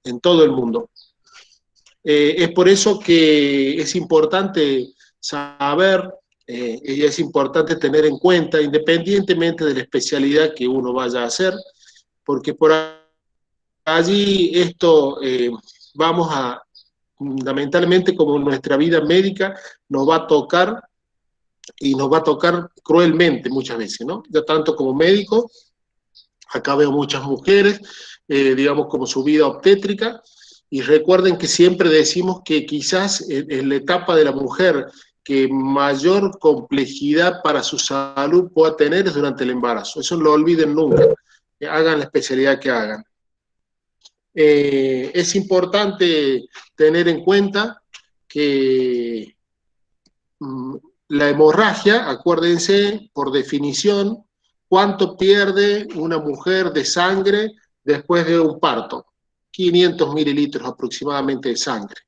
en todo el mundo. Es por eso que es importante saber y es importante tener en cuenta, independientemente de la especialidad que uno vaya a hacer, porque por allí esto vamos a, fundamentalmente como nuestra vida médica, nos va a tocar y nos va a tocar cruelmente muchas veces, ¿no? Yo tanto como médico, acá veo muchas mujeres, digamos como su vida obstétrica, y recuerden que siempre decimos que quizás en la etapa de la mujer que mayor complejidad para su salud pueda tener es durante el embarazo. Eso no lo olviden nunca, hagan la especialidad que hagan. Es importante tener en cuenta que la hemorragia, acuérdense, por definición, ¿cuánto pierde una mujer de sangre después de un parto? 500 mililitros aproximadamente de sangre.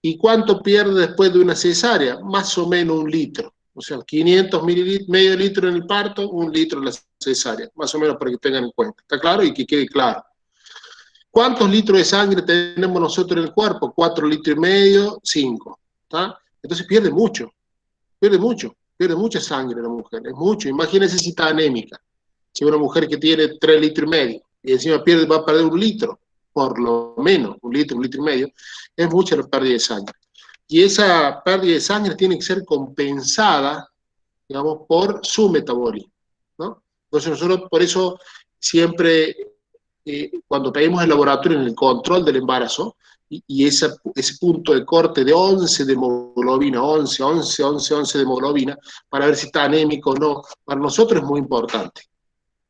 ¿Y cuánto pierde después de una cesárea? Más o menos 1 litro. O sea, 500 mililitros, medio litro en el parto, 1 litro en la cesárea. Más o menos para que tengan en cuenta. ¿Está claro? Y que quede claro. ¿Cuántos litros de sangre tenemos nosotros en el cuerpo? 4 litros y medio, 5. ¿Está? Entonces pierde mucho. Pierde mucha sangre la mujer, es mucho. Imagínense si está anémica. Si una mujer que tiene 3 litros y medio y encima va a perder 1 litro, por lo menos 1 litro y medio, es mucha la pérdida de sangre. Y esa pérdida de sangre tiene que ser compensada, digamos, por su metabolismo, ¿no? Entonces nosotros por eso siempre, cuando pedimos el laboratorio en el control del embarazo, y ese punto de corte de 11 de hemoglobina, 11 de hemoglobina, para ver si está anémico o no, para nosotros es muy importante.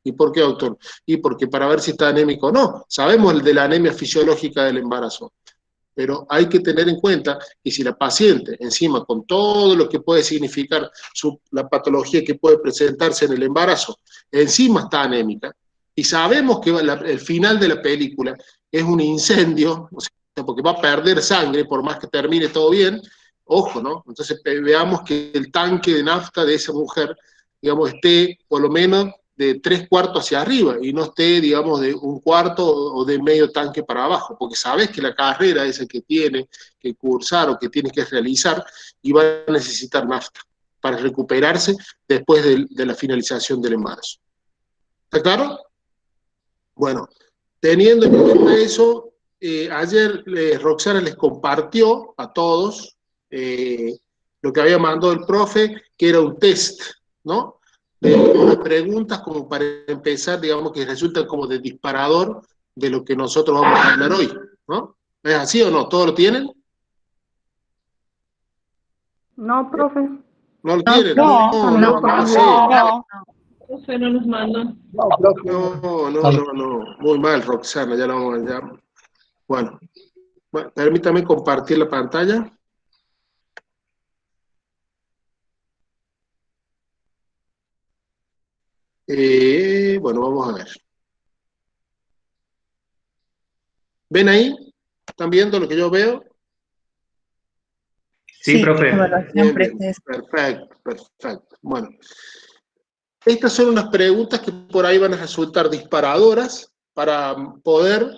¿Y por qué, doctor? Y porque para ver si está anémico o no, sabemos de la anemia fisiológica del embarazo, pero hay que tener en cuenta que si la paciente, encima con todo lo que puede significar la patología que puede presentarse en el embarazo, encima está anémica, y sabemos que el final de la película es un incendio, o sea, porque va a perder sangre por más que termine todo bien, ojo, ¿no? Entonces veamos que el tanque de nafta de esa mujer, digamos, esté por lo menos de 3/4 hacia arriba y no esté, digamos, de 1/4 o de medio tanque para abajo, porque sabes que la carrera esa que tiene que cursar o que tiene que realizar y va a necesitar nafta para recuperarse después de la finalización del embarazo. ¿Está claro? Bueno, teniendo en cuenta eso, ayer Roxana les compartió a todos lo que había mandado el profe, que era un test, ¿no? De unas preguntas como para empezar, digamos, que resultan como de disparador de lo que nosotros vamos a hablar hoy, ¿no? ¿Es así o no? ¿Todos lo tienen? No, profe. ¿No lo tienen? No. Profe, no nos mandó. No. Muy mal, Roxana, ya lo vamos a llamar. Bueno, permítame compartir la pantalla. Bueno, vamos a ver. ¿Ven ahí? ¿Están viendo lo que yo veo? Sí, profe. Bien. Perfecto. Bueno, estas son unas preguntas que por ahí van a resultar disparadoras para poder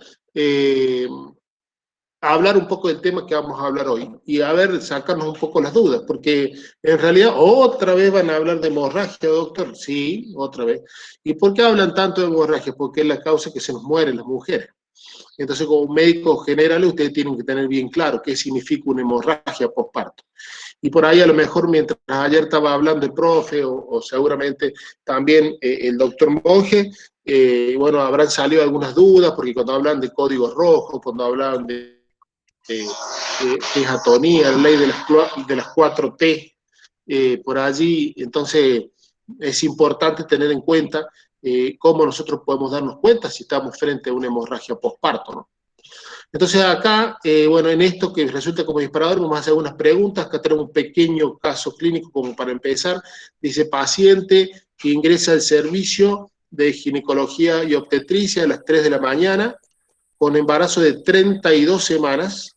hablar un poco del tema que vamos a hablar hoy y a ver, sacarnos un poco las dudas, porque en realidad otra vez van a hablar de hemorragia, doctor. Sí, otra vez. ¿Y por qué hablan tanto de hemorragia? Porque es la causa que se nos mueren las mujeres. Entonces, como médicos generales, ustedes tienen que tener bien claro qué significa una hemorragia postparto. Y por ahí a lo mejor, mientras ayer estaba hablando el profe, o seguramente también el doctor Monge, bueno, habrán salido algunas dudas, porque cuando hablan de códigos rojos, cuando hablan de atonía, la ley de las 4T, por allí, entonces es importante tener en cuenta cómo nosotros podemos darnos cuenta si estamos frente a una hemorragia postparto, ¿no? Entonces acá, bueno, en esto que resulta como disparador, vamos a hacer unas preguntas. Acá tenemos un pequeño caso clínico como para empezar. Dice, paciente que ingresa al servicio de ginecología y obstetricia a las 3 de la mañana, con embarazo de 32 semanas.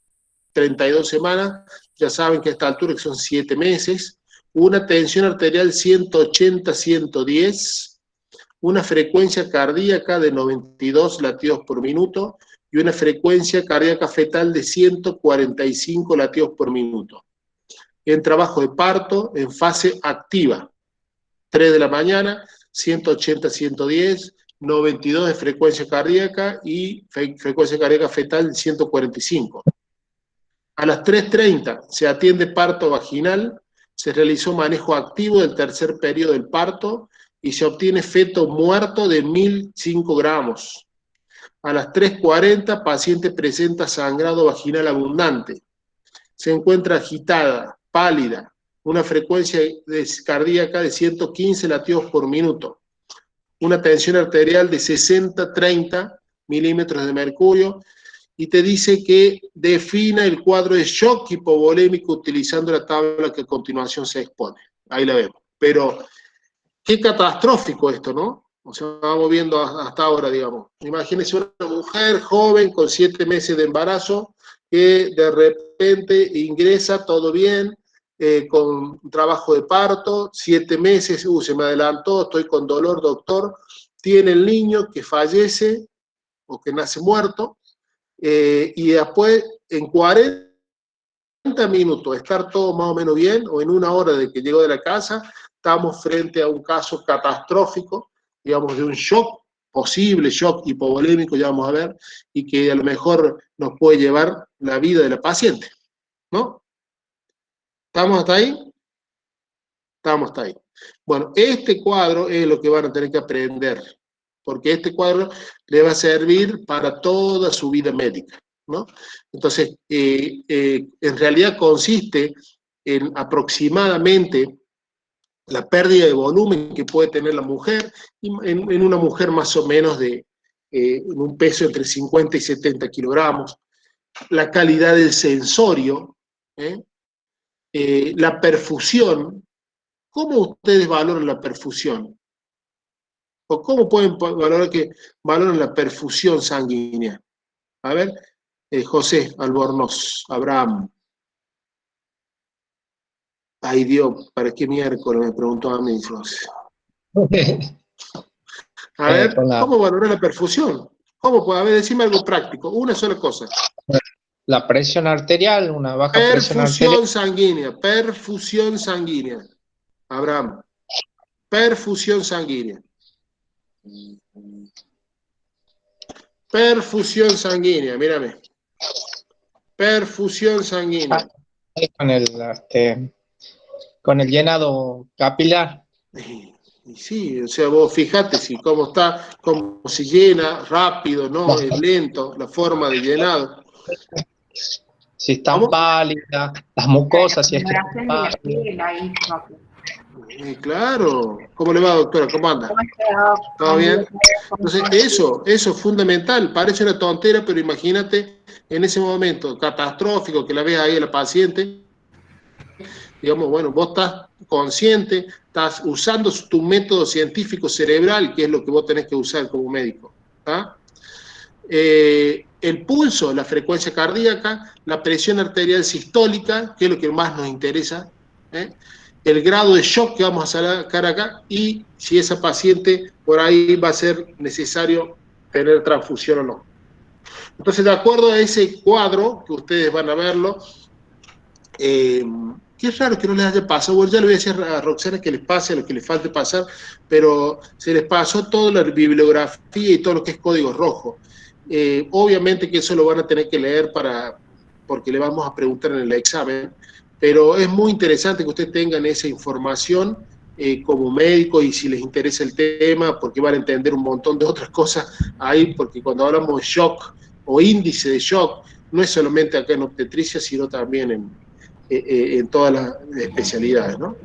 32 semanas, ya saben que a esta altura que son 7 meses, una tensión arterial 180-110, una frecuencia cardíaca de 92 latidos por minuto y una frecuencia cardíaca fetal de 145 latidos por minuto. En trabajo de parto, en fase activa, 3 de la mañana, 180, 110, 92 de frecuencia cardíaca y frecuencia cardíaca fetal de 145. A las 3:30 se atiende parto vaginal, se realizó manejo activo del tercer periodo del parto y se obtiene feto muerto de 1005 gramos. A las 3:40 paciente presenta sangrado vaginal abundante. Se encuentra agitada, pálida, una frecuencia cardíaca de 115 latidos por minuto, una tensión arterial de 60-30 milímetros de mercurio, y te dice que defina el cuadro de shock hipovolémico utilizando la tabla que a continuación se expone. Ahí la vemos. Pero qué catastrófico esto, ¿no? O sea, vamos viendo hasta ahora, digamos. Imagínense una mujer joven con 7 meses de embarazo que de repente ingresa, todo bien, con trabajo de parto, 7 meses, se me adelantó, estoy con dolor, doctor, tiene el niño que fallece o que nace muerto, y después en 40 minutos estar todo más o menos bien, o en 1 hora de que llegó de la casa, estamos frente a un caso catastrófico, digamos, de un shock, posible shock hipovolémico, ya vamos a ver, y que a lo mejor nos puede llevar la vida de la paciente, ¿no? ¿Estamos hasta ahí? Estamos hasta ahí. Bueno, este cuadro es lo que van a tener que aprender, porque este cuadro le va a servir para toda su vida médica, ¿no? Entonces, en realidad consiste en aproximadamente la pérdida de volumen que puede tener la mujer, en una mujer más o menos de un peso entre 50 y 70 kilogramos, la calidad del sensorio, la perfusión. ¿Cómo ustedes valoran la perfusión? ¿O cómo pueden valorar que valoran la perfusión sanguínea? A ver, José Albornoz, Abraham. Ay Dios, ¿para qué miércoles? Me preguntó a mí, José. A ver, ¿cómo valorar la perfusión? ¿Cómo puede? A ver, decime algo práctico, una sola cosa. La presión arterial, una baja presión arterial. Perfusión sanguínea. Abraham, perfusión sanguínea. Perfusión sanguínea, mírame. Perfusión sanguínea. Con el llenado capilar. Sí, o sea, vos fijate si cómo está, cómo se llena, rápido, ¿no? Es lento, la forma de llenado. Si está pálida, las mucosas, si es que está pálida. Claro. ¿Cómo le va, doctora? ¿Cómo anda? ¿Todo bien? Entonces, eso es fundamental. Parece una tontera, pero imagínate en ese momento catastrófico que la ves ahí a la paciente. Digamos, bueno, vos estás consciente, estás usando tu método científico cerebral, que es lo que vos tenés que usar como médico. ¿Ah? El pulso, la frecuencia cardíaca, la presión arterial sistólica, que es lo que más nos interesa, el grado de shock que vamos a sacar acá, y si esa paciente por ahí va a ser necesario tener transfusión o no. Entonces, de acuerdo a ese cuadro, que ustedes van a verlo, qué raro que no les haya pasado. Bueno, ya le voy a decir a Roxana que les pase lo que les falte pasar, pero se les pasó toda la bibliografía y todo lo que es código rojo. Obviamente que eso lo van a tener que leer porque le vamos a preguntar en el examen, pero es muy interesante que ustedes tengan esa información como médico, y si les interesa el tema, porque van a entender un montón de otras cosas ahí, porque cuando hablamos de shock o índice de shock, no es solamente acá en obstetricia, sino también en todas las especialidades, ¿no?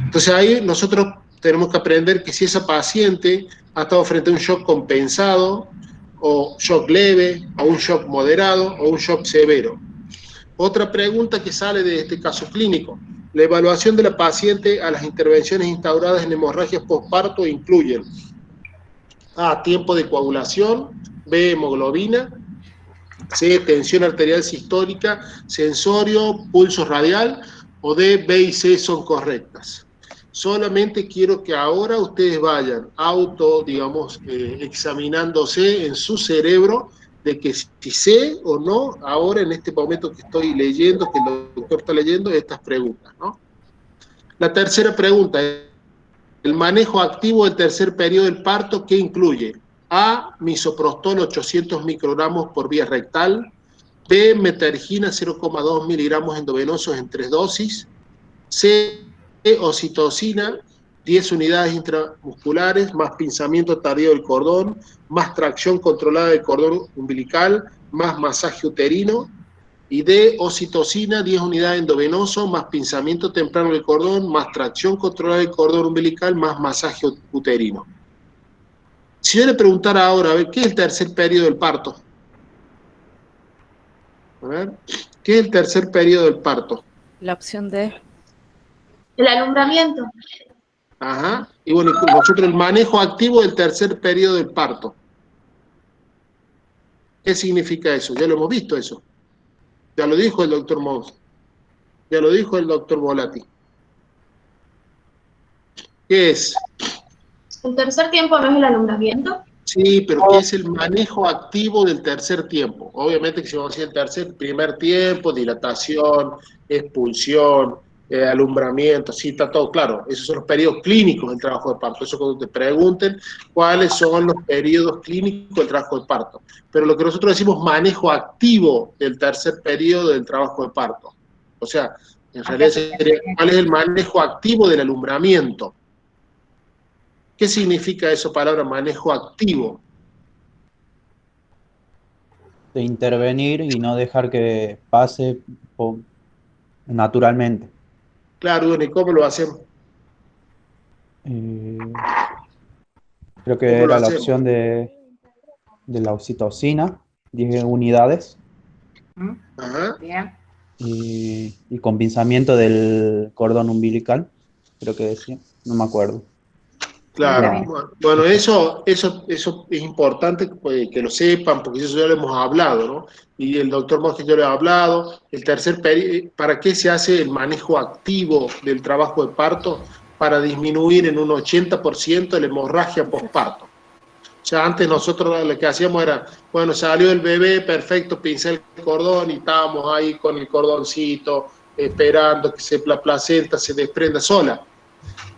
Entonces ahí nosotros tenemos que aprender que si esa paciente ha estado frente a un shock compensado, o shock leve, o un shock moderado, o un shock severo. Otra pregunta que sale de este caso clínico: la evaluación de la paciente a las intervenciones instauradas en hemorragias postparto incluyen A, tiempo de coagulación, B, hemoglobina, C, tensión arterial sistólica, sensorio, pulso radial, o D, B y C son correctas. Solamente quiero que ahora ustedes vayan digamos, examinándose en su cerebro de que si sé o no, ahora en este momento que estoy leyendo, que el doctor está leyendo, estas preguntas, ¿no? La tercera pregunta es, el manejo activo del tercer periodo del parto, ¿qué incluye? A, misoprostol 800 microgramos por vía rectal. B, metergina 0,2 miligramos endovenosos en 3 dosis. C, oxitocina 10 unidades intramusculares, más pinzamiento tardío del cordón, más tracción controlada del cordón umbilical, más masaje uterino. Y D, oxitocina 10 unidades endovenoso, más pinzamiento temprano del cordón, más tracción controlada del cordón umbilical, más masaje uterino. Si yo le preguntara ahora, a ver, ¿qué es el tercer periodo del parto? A ver, ¿qué es el tercer periodo del parto? La opción D. El alumbramiento. Ajá. Y bueno, nosotros el manejo activo del tercer periodo del parto. ¿Qué significa eso? Ya lo hemos visto eso. Ya lo dijo el doctor Mons. Ya lo dijo el doctor Volati. ¿Qué es? ¿El tercer tiempo no es el alumbramiento? Sí, pero ¿qué es el manejo activo del tercer tiempo? Obviamente que si vamos a decir el primer tiempo, dilatación, expulsión, alumbramiento, sí, está todo claro. Esos son los periodos clínicos del trabajo de parto. Eso cuando te pregunten cuáles son los periodos clínicos del trabajo de parto. Pero lo que nosotros decimos manejo activo del tercer periodo del trabajo de parto. O sea, en realidad sería, ¿cuál es el manejo activo del alumbramiento? ¿Qué significa eso, palabra manejo activo? De intervenir y no dejar que pase naturalmente. Claro, bueno, ¿y cómo lo hacemos? Creo que era la opción de la oxitocina, 10 unidades. Ajá. Bien. Y con pinzamiento del cordón umbilical, creo que decía, no me acuerdo. Claro, bueno, eso es importante que lo sepan, porque eso ya lo hemos hablado, ¿no? Y el doctor Monge ya lo ha hablado. El tercer periodo, ¿para qué se hace el manejo activo del trabajo de parto? Para disminuir en un 80% la hemorragia postparto. O sea, antes nosotros lo que hacíamos era, bueno, salió el bebé, perfecto, pincé el cordón y estábamos ahí con el cordoncito, esperando que la placenta se desprenda sola.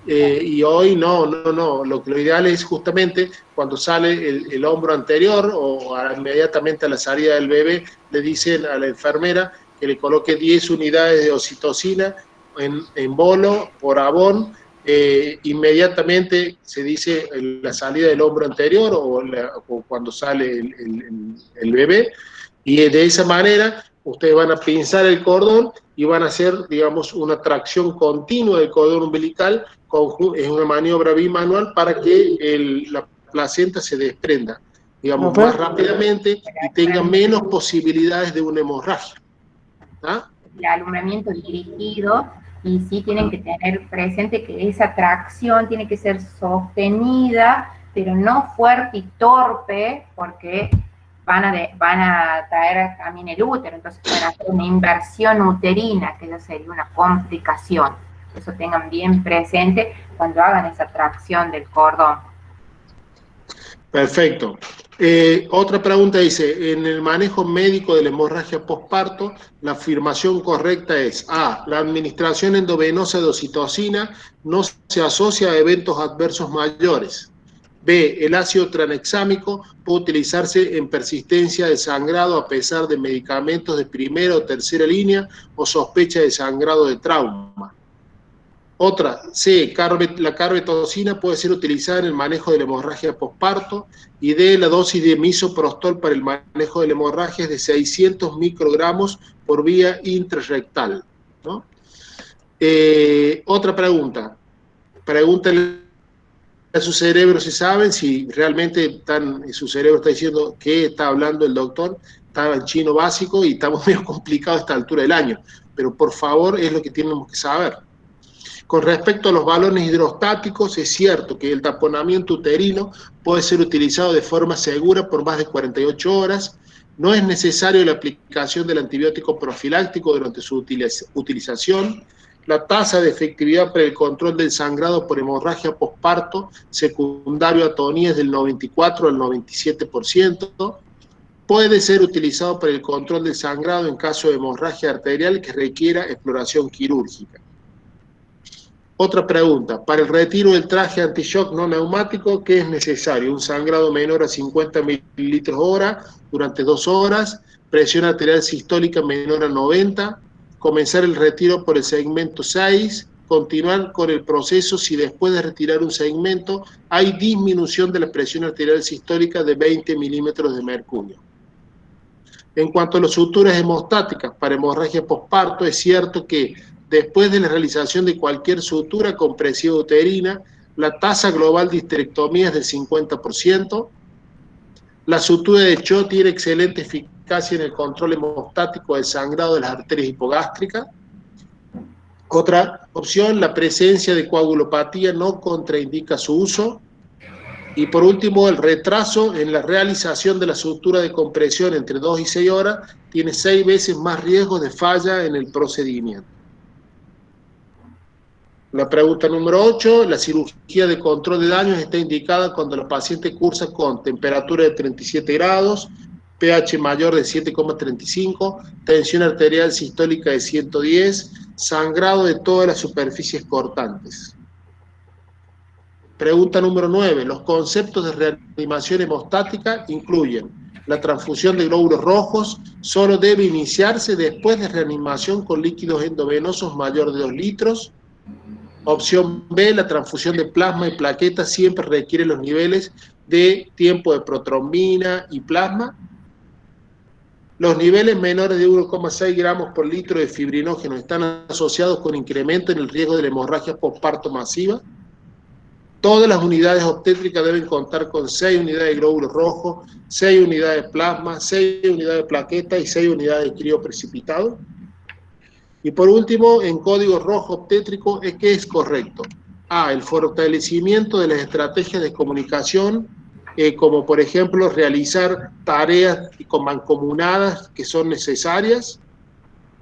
Y hoy no, lo ideal es justamente cuando sale el hombro anterior o inmediatamente a la salida del bebé, le dicen a la enfermera que le coloque 10 unidades de oxitocina en bolo por Avon, inmediatamente se dice la salida del hombro anterior o cuando sale el bebé, y de esa manera ustedes van a pinzar el cordón y van a hacer, digamos, una tracción continua del cordón umbilical. Es una maniobra bimanual para que la placenta se desprenda, digamos, más rápidamente y tenga menos posibilidades de una hemorragia. ¿Ah? El alumbramiento dirigido, y sí tienen que tener presente que esa tracción tiene que ser sostenida, pero no fuerte y torpe, porque van a traer también el útero, entonces van a hacer una inversión uterina, que eso sería una complicación. Eso tengan bien presente cuando hagan esa tracción del cordón. Perfecto. Otra pregunta dice, en el manejo médico de la hemorragia postparto, la afirmación correcta es A, la administración endovenosa de oxitocina no se asocia a eventos adversos mayores. B, el ácido tranexámico puede utilizarse en persistencia de sangrado a pesar de medicamentos de primera o tercera línea o sospecha de sangrado de trauma. Otra, C, la carbetocina puede ser utilizada en el manejo de la hemorragia postparto. Y D, la dosis de misoprostol para el manejo de la hemorragia es de 600 microgramos por vía intrarrectal, ¿no? Otra pregunta. Pregúntale a su cerebro si saben, si realmente su cerebro está diciendo qué está hablando el doctor. Estaba en chino básico y estamos medio complicados a esta altura del año. Pero por favor, es lo que tenemos que saber. Con respecto a los balones hidrostáticos, es cierto que el taponamiento uterino puede ser utilizado de forma segura por más de 48 horas. No es necesario la aplicación del antibiótico profiláctico durante su utilización. La tasa de efectividad para el control del sangrado por hemorragia postparto secundario a atonía es del 94 al 97%. puede ser utilizado para el control del sangrado en caso de hemorragia arterial que requiera exploración quirúrgica. Otra pregunta, para el retiro del traje anti-shock no neumático, ¿qué es necesario? Un sangrado menor a 50 mililitros hora durante 2 horas, presión arterial sistólica menor a 90, comenzar el retiro por el segmento 6, continuar con el proceso si después de retirar un segmento hay disminución de la presión arterial sistólica de 20 milímetros de mercurio. En cuanto a las suturas hemostáticas para hemorragia posparto, es cierto que después de la realización de cualquier sutura compresiva uterina, la tasa global de histerectomía es del 50%. La sutura de Cho tiene excelente eficacia en el control hemostático del sangrado de las arterias hipogástricas. Otra opción, la presencia de coagulopatía no contraindica su uso. Y por último, el retraso en la realización de la sutura de compresión entre 2 y 6 horas tiene 6 veces más riesgo de falla en el procedimiento. La pregunta número 8, la cirugía de control de daños está indicada cuando la paciente cursa con temperatura de 37 grados, pH mayor de 7,35, tensión arterial sistólica de 110, sangrado de todas las superficies cortantes. Pregunta número 9. Los conceptos de reanimación hemostática incluyen la transfusión de glóbulos rojos, solo debe iniciarse después de reanimación con líquidos endovenosos mayor de 2 litros. Opción B, la transfusión de plasma y plaquetas siempre requiere los niveles de tiempo de protrombina y plasma. Los niveles menores de 1,6 gramos por litro de fibrinógeno están asociados con incremento en el riesgo de la hemorragia posparto masiva. Todas las unidades obstétricas deben contar con 6 unidades de glóbulos rojos, 6 unidades de plasma, 6 unidades de plaquetas y 6 unidades de crioprecipitado. Y por último, en código rojo obstétrico, ¿qué es correcto? A, el fortalecimiento de las estrategias de comunicación, como por ejemplo realizar tareas mancomunadas que son necesarias,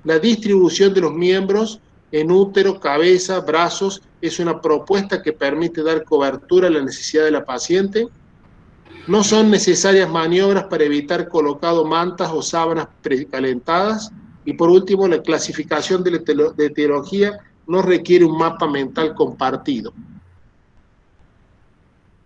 la distribución de los miembros en útero, cabeza, brazos, es una propuesta que permite dar cobertura a la necesidad de la paciente. No son necesarias maniobras para evitar colocado mantas o sábanas precalentadas. Y por último, la clasificación de etiología no requiere un mapa mental compartido.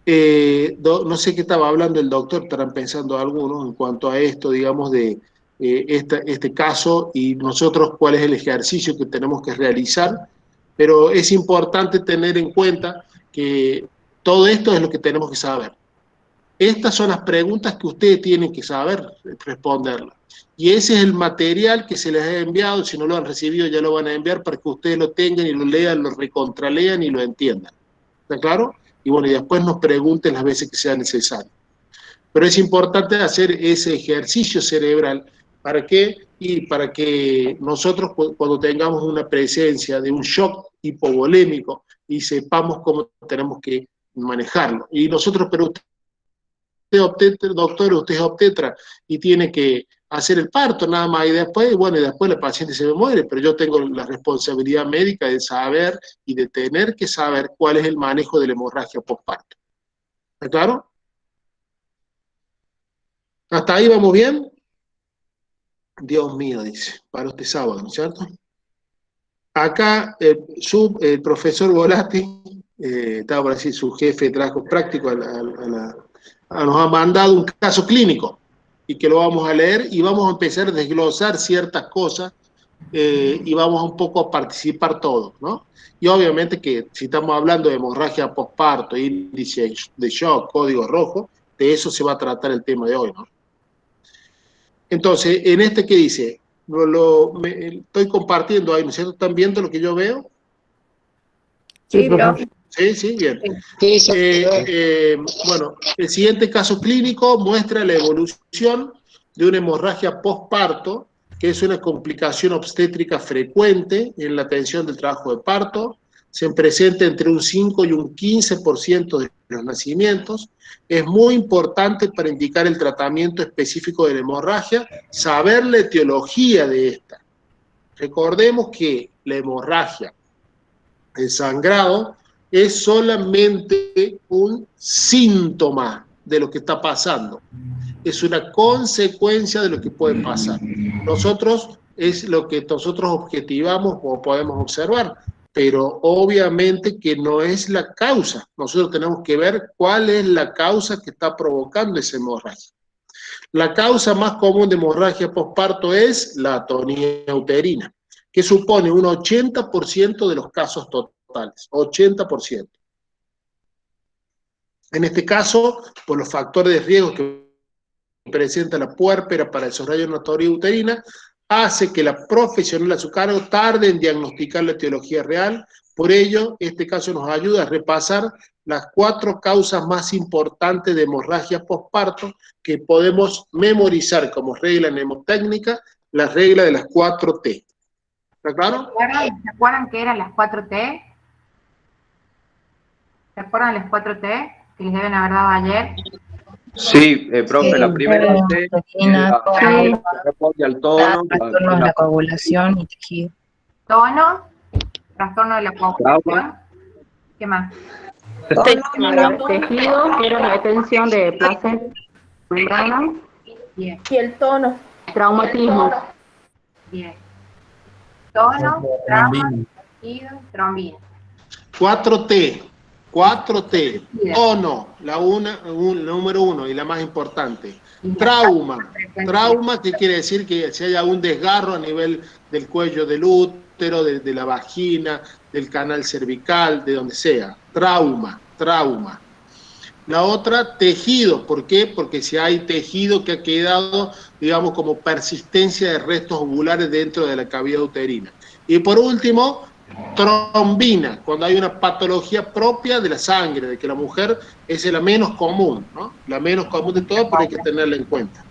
No sé qué estaba hablando el doctor, estarán pensando algunos en cuanto a esto, digamos, de este caso y nosotros cuál es el ejercicio que tenemos que realizar, pero es importante tener en cuenta que todo esto es lo que tenemos que saber. Estas son las preguntas que ustedes tienen que saber responderlas. Y ese es el material que se les ha enviado, si no lo han recibido ya lo van a enviar para que ustedes lo tengan y lo lean, lo recontralean y lo entiendan. ¿Está claro? Y bueno, y después nos pregunten las veces que sea necesario. Pero es importante hacer ese ejercicio cerebral. ¿Para qué? Y para que nosotros cuando tengamos una presencia de un shock hipovolémico y sepamos cómo tenemos que manejarlo. Y nosotros, pero usted es obstetra, doctor, usted es obstetra y tiene que hacer el parto nada más y después, bueno, y después la paciente se me muere, pero yo tengo la responsabilidad médica de saber y de tener que saber cuál es el manejo de la hemorragia postparto. ¿Está claro? ¿Hasta ahí vamos bien? Dios mío, dice, para este sábado, ¿no es cierto? Acá el profesor Volati, estaba por decir su jefe de trabajo práctico, nos ha mandado un caso clínico y que lo vamos a leer y vamos a empezar a desglosar ciertas cosas y vamos un poco a participar todos, ¿no? Y obviamente que si estamos hablando de hemorragia postparto, índice de shock, código rojo, de eso se va a tratar el tema de hoy, ¿no? Entonces, en ¿qué dice? Estoy compartiendo ahí, ¿no es cierto? ¿Están viendo lo que yo veo? Sí, profe. Sí, bien. Bueno, el siguiente caso clínico muestra la evolución de una hemorragia postparto, que es una complicación obstétrica frecuente en la atención del trabajo de parto. Se presenta entre un 5 y un 15% de los nacimientos. Es muy importante para indicar el tratamiento específico de la hemorragia, saber la etiología de esta. Recordemos que la hemorragia, el sangrado, es solamente un síntoma de lo que está pasando. es una consecuencia de lo que puede pasar. Nosotros es lo que nosotros objetivamos o podemos observar, pero obviamente que no es la causa. Nosotros tenemos que ver cuál es la causa que está provocando esa hemorragia. La causa más común de hemorragia posparto es la atonía uterina, que supone un 80% de los casos totales, 80%. En este caso, por los factores de riesgo que presenta la puérpera para el desarrollo de una atonía uterina, hace que la profesional a su cargo tarde en diagnosticar la etiología real. Por ello, este caso nos ayuda a repasar las 4 causas más importantes de hemorragia posparto que podemos memorizar como regla mnemotécnica, la regla de las 4 T. ¿Está claro? ¿Se acuerdan qué eran las 4 T? ¿Se acuerdan las 4 T que les deben haber dado ayer? Sí, profe, la primera T responde al tono. Trastorno de la coagulación y tejido. Tono, trastorno de la coagulación. ¿Qué más? Tejido, que era la detención de placenta, membrana. Bien. Y el tono. Traumatismo. Bien. Tono, trauma, tejido, trombina. 4T. 4T. Tono, la número 1 y la más importante. Trauma. Trauma, ¿qué quiere decir? Que si hay algún desgarro a nivel del cuello del útero, de la vagina, del canal cervical, de donde sea. Trauma, trauma. La otra, tejido. ¿Por qué? Porque si hay tejido que ha quedado, digamos, como persistencia de restos ovulares dentro de la cavidad uterina. Y por último, trombina, cuando hay una patología propia de la sangre, de que la mujer es la menos común, ¿no? La menos común de todas, pero hay que tenerla en cuenta.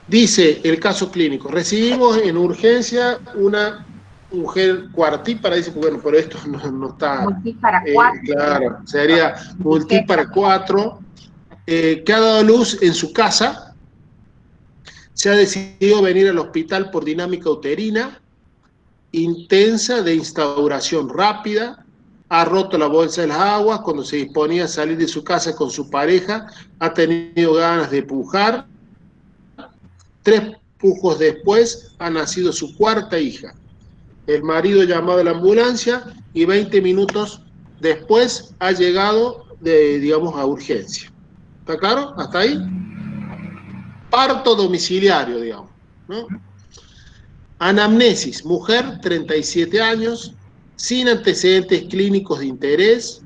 Dice el caso clínico, recibimos en urgencia una mujer cuartípara, dice, bueno, pero esto no está... Multípara 4. Claro, sería multípara 4, que ha dado luz en su casa, se ha decidido venir al hospital por dinámica uterina, intensa de instauración rápida, ha roto la bolsa de las aguas, cuando se disponía a salir de su casa con su pareja, ha tenido ganas de pujar, 3 pujos después ha nacido su 4ª hija. El marido llamado a la ambulancia y 20 minutos después ha llegado, digamos, a urgencia. ¿Está claro? ¿Hasta ahí? Parto domiciliario, digamos, ¿no? Anamnesis, mujer, 37 años, sin antecedentes clínicos de interés,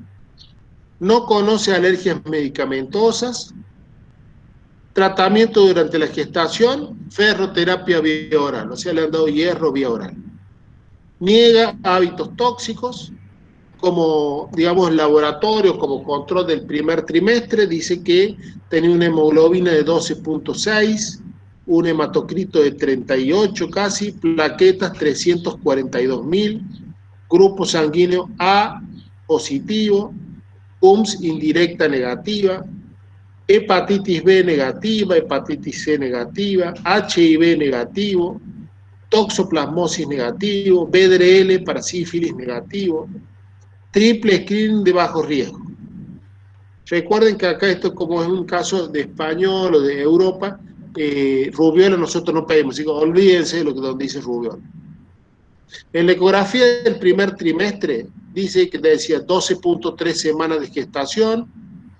no conoce alergias medicamentosas, tratamiento durante la gestación, ferroterapia vía oral, o sea, le han dado hierro vía oral. Niega hábitos tóxicos, como, digamos, laboratorio, como control del primer trimestre, dice que tenía una hemoglobina de 12.6, un hematocrito de 38 casi, plaquetas 342.000, grupo sanguíneo A positivo, UMS indirecta negativa, hepatitis B negativa, hepatitis C negativa, HIV negativo, toxoplasmosis negativo, VDRL para sífilis negativo, triple screening de bajo riesgo. Recuerden que acá esto, como es un caso de español o de Europa, rubiola nosotros no pedimos, así que olvídense de lo que donde dice rubiola. En la ecografía del primer trimestre dice que decía 12.3 semanas de gestación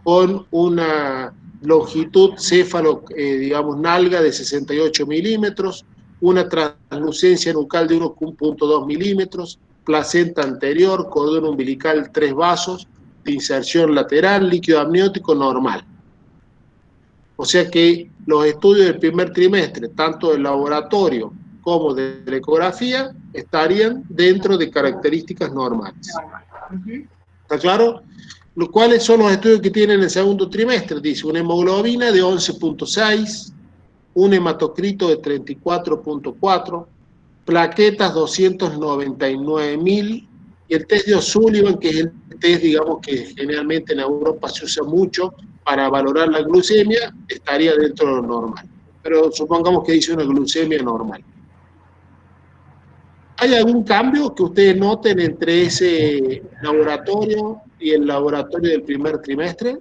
con una longitud céfalo, digamos, nalga de 68 milímetros, una translucencia nucal de 1.2 milímetros, placenta anterior, cordón umbilical 3 vasos, de inserción lateral, líquido amniótico normal. O sea que los estudios del primer trimestre, tanto del laboratorio como de la ecografía, estarían dentro de características normales. ¿Está claro? ¿Cuáles son los estudios que tienen el segundo trimestre? Dice, una hemoglobina de 11.6, un hematocrito de 34.4, plaquetas 299.000, y el test de O'Sullivan, que es el test, digamos, que generalmente en Europa se usa mucho para valorar la glucemia, estaría dentro de lo normal. Pero supongamos que dice una glucemia normal. ¿Hay algún cambio que ustedes noten entre ese laboratorio y el laboratorio del primer trimestre?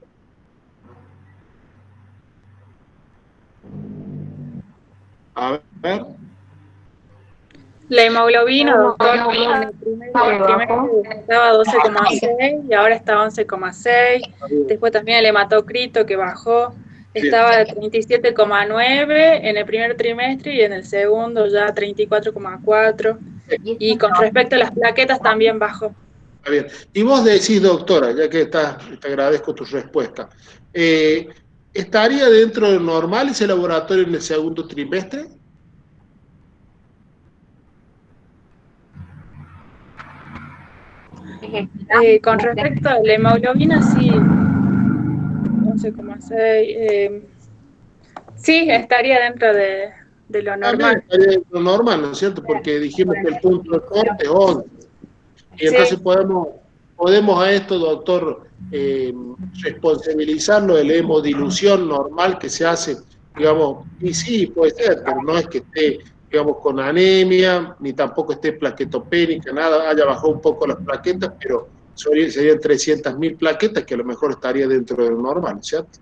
A ver. La hemoglobina, doctor, en el primer trimestre estaba 12,6 y ahora está 11,6. Después también el hematocrito que bajó, estaba de 37,9 en el primer trimestre y en el segundo ya 34,4. Y con respecto a las plaquetas también bajó. Está bien. Y vos decís, doctora, ya que te agradezco tu respuesta, ¿estaría dentro de lo normal ese laboratorio en el segundo trimestre? Con respecto a la hemoglobina, sí, 11,6. Sí, estaría dentro de lo normal. Estaría dentro de lo normal, ¿no es cierto? Porque dijimos que el punto de corte es 11. Y entonces podemos a esto, doctor, responsabilizarlo de la hemodilución normal que se hace, digamos, y sí, puede ser, pero no es que esté, digamos, con anemia, ni tampoco esté plaquetopénica, nada, haya bajado un poco las plaquetas, pero serían 300.000 plaquetas, que a lo mejor estaría dentro de lo normal, ¿cierto?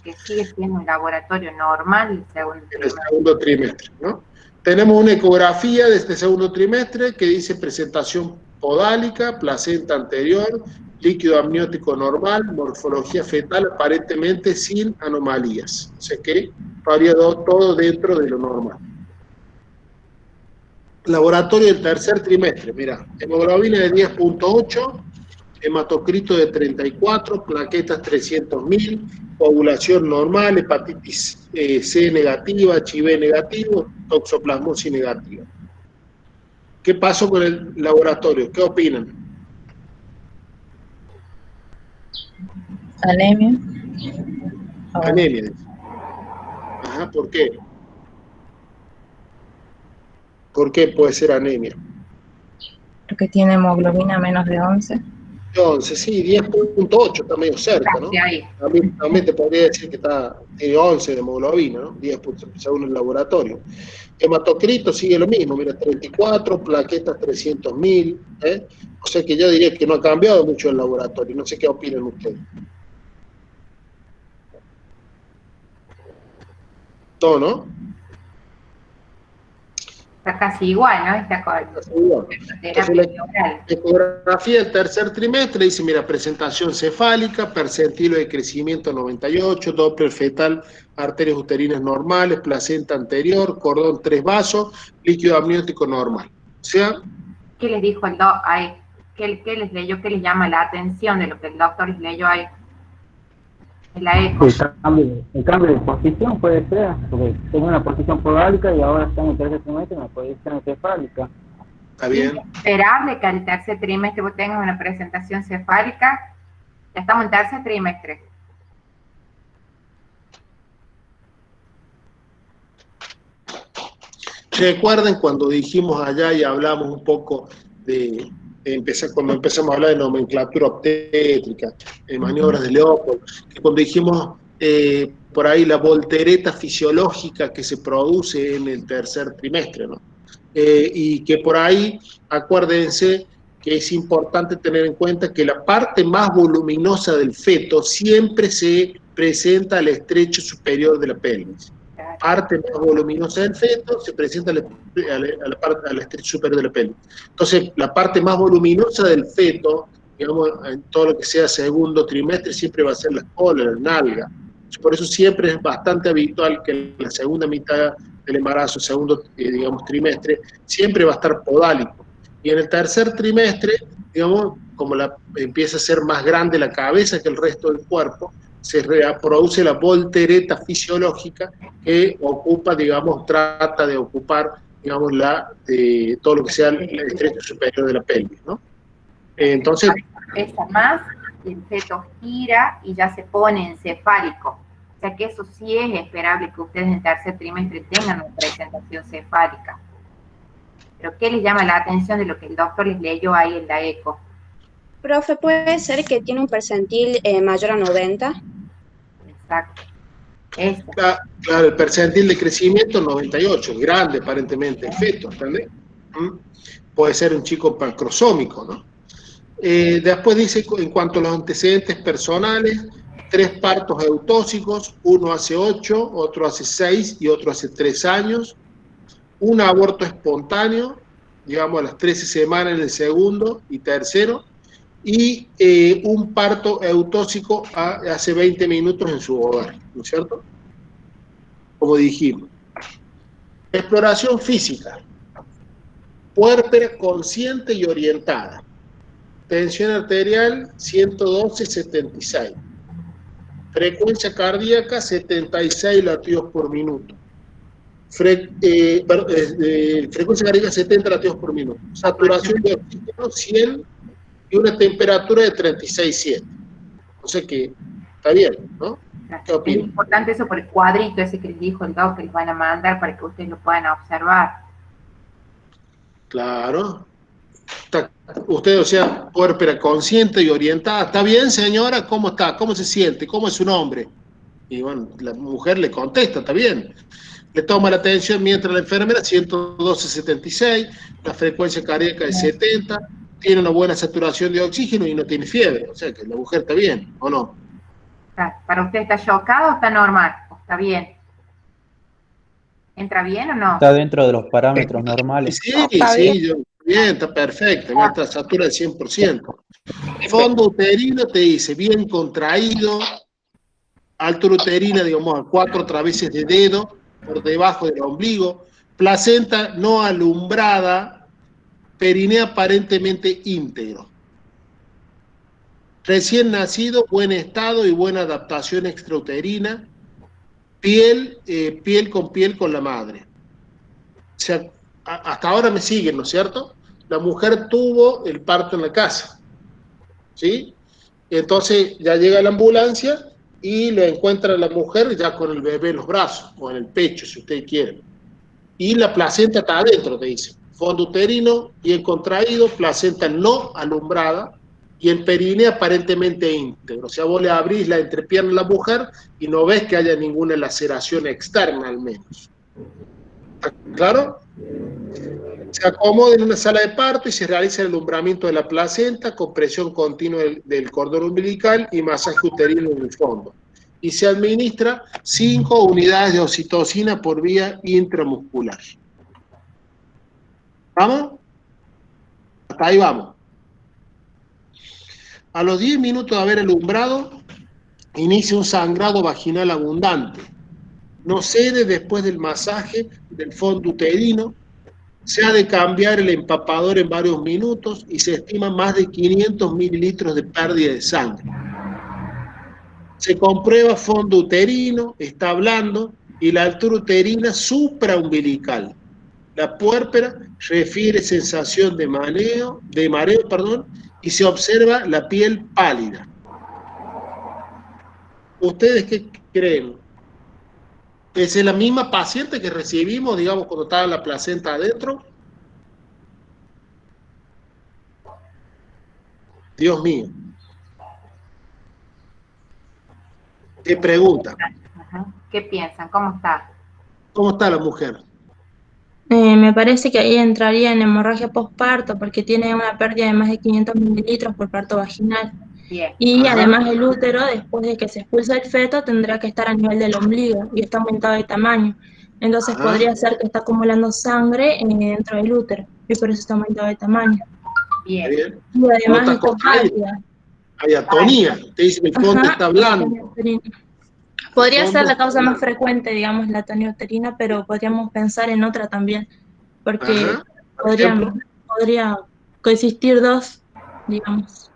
Que sigue siendo un laboratorio normal el segundo trimestre, ¿no? Tenemos una ecografía de este segundo trimestre que dice presentación podálica, placenta anterior, líquido amniótico normal, morfología fetal aparentemente sin anomalías. O sea que estaría todo dentro de lo normal. Laboratorio del tercer trimestre, mira, hemoglobina de 10,8, hematocrito de 34, plaquetas 300.000, coagulación normal, hepatitis C negativa, HIV negativo, toxoplasmosis negativa. ¿Qué pasó con el laboratorio? ¿Qué opinan? Anemia. Anemia. Ajá, ¿por qué? ¿Por qué puede ser anemia? Porque tiene hemoglobina menos de 11. 11, sí, 10,8 está medio cerca, ¿no? También te podría decir que tiene 11 de hemoglobina, ¿no? 10 según el laboratorio. Hematocrito sigue lo mismo, mira, 34, plaquetas 300.000, ¿eh? O sea que yo diría que no ha cambiado mucho el laboratorio, no sé qué opinan ustedes. ¿No? Está casi igual, ¿no? Está casi igual. La ecografía del tercer trimestre dice, mira, presentación cefálica, percentilo de crecimiento 98, Doppler fetal, arterias uterinas normales, placenta anterior, cordón 3 vasos, líquido amniótico normal. O sea... ¿Qué les dijo el doctor ahí? ¿Qué les leyó? ¿Qué les llama la atención de lo que el doctor les leyó ahí? En la eco. El cambio de posición puede ser, porque tengo una posición podálica y ahora está en el tercer trimestre en una posición cefálica. Está bien. Es esperable que al tercer trimestre vos tengas una presentación cefálica. Ya estamos en tercer trimestre. Recuerden cuando dijimos allá y hablamos un poco cuando empezamos a hablar de nomenclatura obstétrica, maniobras de Leopold, que cuando dijimos por ahí la voltereta fisiológica que se produce en el tercer trimestre, ¿no? Y que por ahí, acuérdense que es importante tener en cuenta que la parte más voluminosa del feto siempre se presenta al estrecho superior de la pelvis. Parte más voluminosa del feto se presenta al estrecho superior de la pelvis. Entonces, la parte más voluminosa del feto, digamos, en todo lo que sea segundo trimestre, siempre va a ser la cola, la nalga. Por eso siempre es bastante habitual que en la segunda mitad del embarazo, segundo, digamos, trimestre, siempre va a estar podálico. Y en el tercer trimestre, digamos, como empieza a ser más grande la cabeza que el resto del cuerpo, se produce la voltereta fisiológica que ocupa, digamos, trata de ocupar, digamos, todo lo que sea el estrecho superior de la pelvis, ¿no? Entonces... Pesa más, y el feto gira y ya se pone encefálico. O sea que eso sí es esperable que ustedes en el tercer trimestre tengan una presentación cefálica. Pero ¿qué les llama la atención de lo que el doctor les leyó ahí en la eco? Profe, ¿puede ser que tiene un percentil mayor a 90? Exacto. Claro, el percentil de crecimiento 98, es grande aparentemente el feto, ¿entendés? Puede ser un chico macrosómico, ¿no? Después dice, en cuanto a los antecedentes personales, 3 partos eutóxicos, uno hace 8, otro hace 6 y otro hace 3 años, un aborto espontáneo, digamos a las 13 semanas en el segundo y tercero, y un parto eutóxico hace 20 minutos en su hogar, ¿no es cierto? Como dijimos. Exploración física. Puérpera consciente y orientada. Tensión arterial 112/76. Frecuencia cardíaca 76 latidos por minuto. Frecuencia cardíaca 70 latidos por minuto. Saturación de oxígeno 100 y una temperatura de 36,7. O sea que está bien, ¿no? ¿Qué Es opinas? importante eso por el cuadrito ese que les dijo el doctor que les van a mandar para que ustedes lo puedan observar. Claro. Usted, o sea, puérpera consciente y orientada. ¿Está bien, señora? ¿Cómo está? ¿Cómo se siente? ¿Cómo es su nombre? Y bueno, la mujer le contesta, está bien. Le toma la atención mientras la enfermera, 112/76, la frecuencia cardíaca es 70, tiene una buena saturación de oxígeno y no tiene fiebre. O sea que la mujer está bien, ¿o no? ¿Para usted está chocado o está normal? ¿O está bien? ¿Entra bien o no? Está dentro de los parámetros normales. Sí, sí, bien, está perfecto, está satura al 100%. Fondo uterino te dice bien contraído, altura uterina, digamos, a 4 traveses de dedo, por debajo del ombligo, placenta no alumbrada, perineo aparentemente íntegro. Recién nacido, buen estado y buena adaptación extrauterina, piel con piel con la madre. O sea, hasta ahora me siguen, ¿no es cierto? La mujer tuvo el parto en la casa, ¿sí? Entonces ya llega la ambulancia y lo encuentra la mujer ya con el bebé en los brazos, o en el pecho, si usted quiere. Y la placenta está adentro, te dice. Fondo uterino bien contraído, placenta no alumbrada, y el perineo aparentemente íntegro. O sea, vos le abrís la entrepierna a la mujer y no ves que haya ninguna laceración externa, al menos. ¿Está claro? Se acomoda en una sala de parto y se realiza el alumbramiento de la placenta con presión continua del cordón umbilical y masaje uterino en el fondo. Y se administra 5 unidades de oxitocina por vía intramuscular. ¿Vamos? Hasta ahí vamos. A los 10 minutos de haber alumbrado, inicia un sangrado vaginal abundante. No cede después del masaje del fondo uterino. Se ha de cambiar el empapador en varios minutos y se estima más de 500 mililitros de pérdida de sangre. Se comprueba fondo uterino, está blando, y la altura uterina supraumbilical. La puérpera refiere sensación de mareo, y se observa la piel pálida. ¿Ustedes qué creen? ¿Es la misma paciente que recibimos, digamos, cuando estaba la placenta adentro? Dios mío. ¿Qué pregunta? ¿Qué piensan? ¿Cómo está? ¿Cómo está la mujer? Me parece que ahí entraría en hemorragia postparto porque tiene una pérdida de más de 500 mililitros por parto vaginal. Bien. Y además el útero, después de que se expulsa el feto, tendrá que estar a nivel del ombligo y está aumentado de tamaño. Entonces podría ser que está acumulando sangre dentro del útero y por eso está aumentado de tamaño. Bien. Y además No está pálida. hay atonía. Te dice que el fondo está blando. Podría ser la causa más frecuente, digamos, la atonía uterina, pero podríamos pensar en otra también, porque podría coexistir dos, digamos.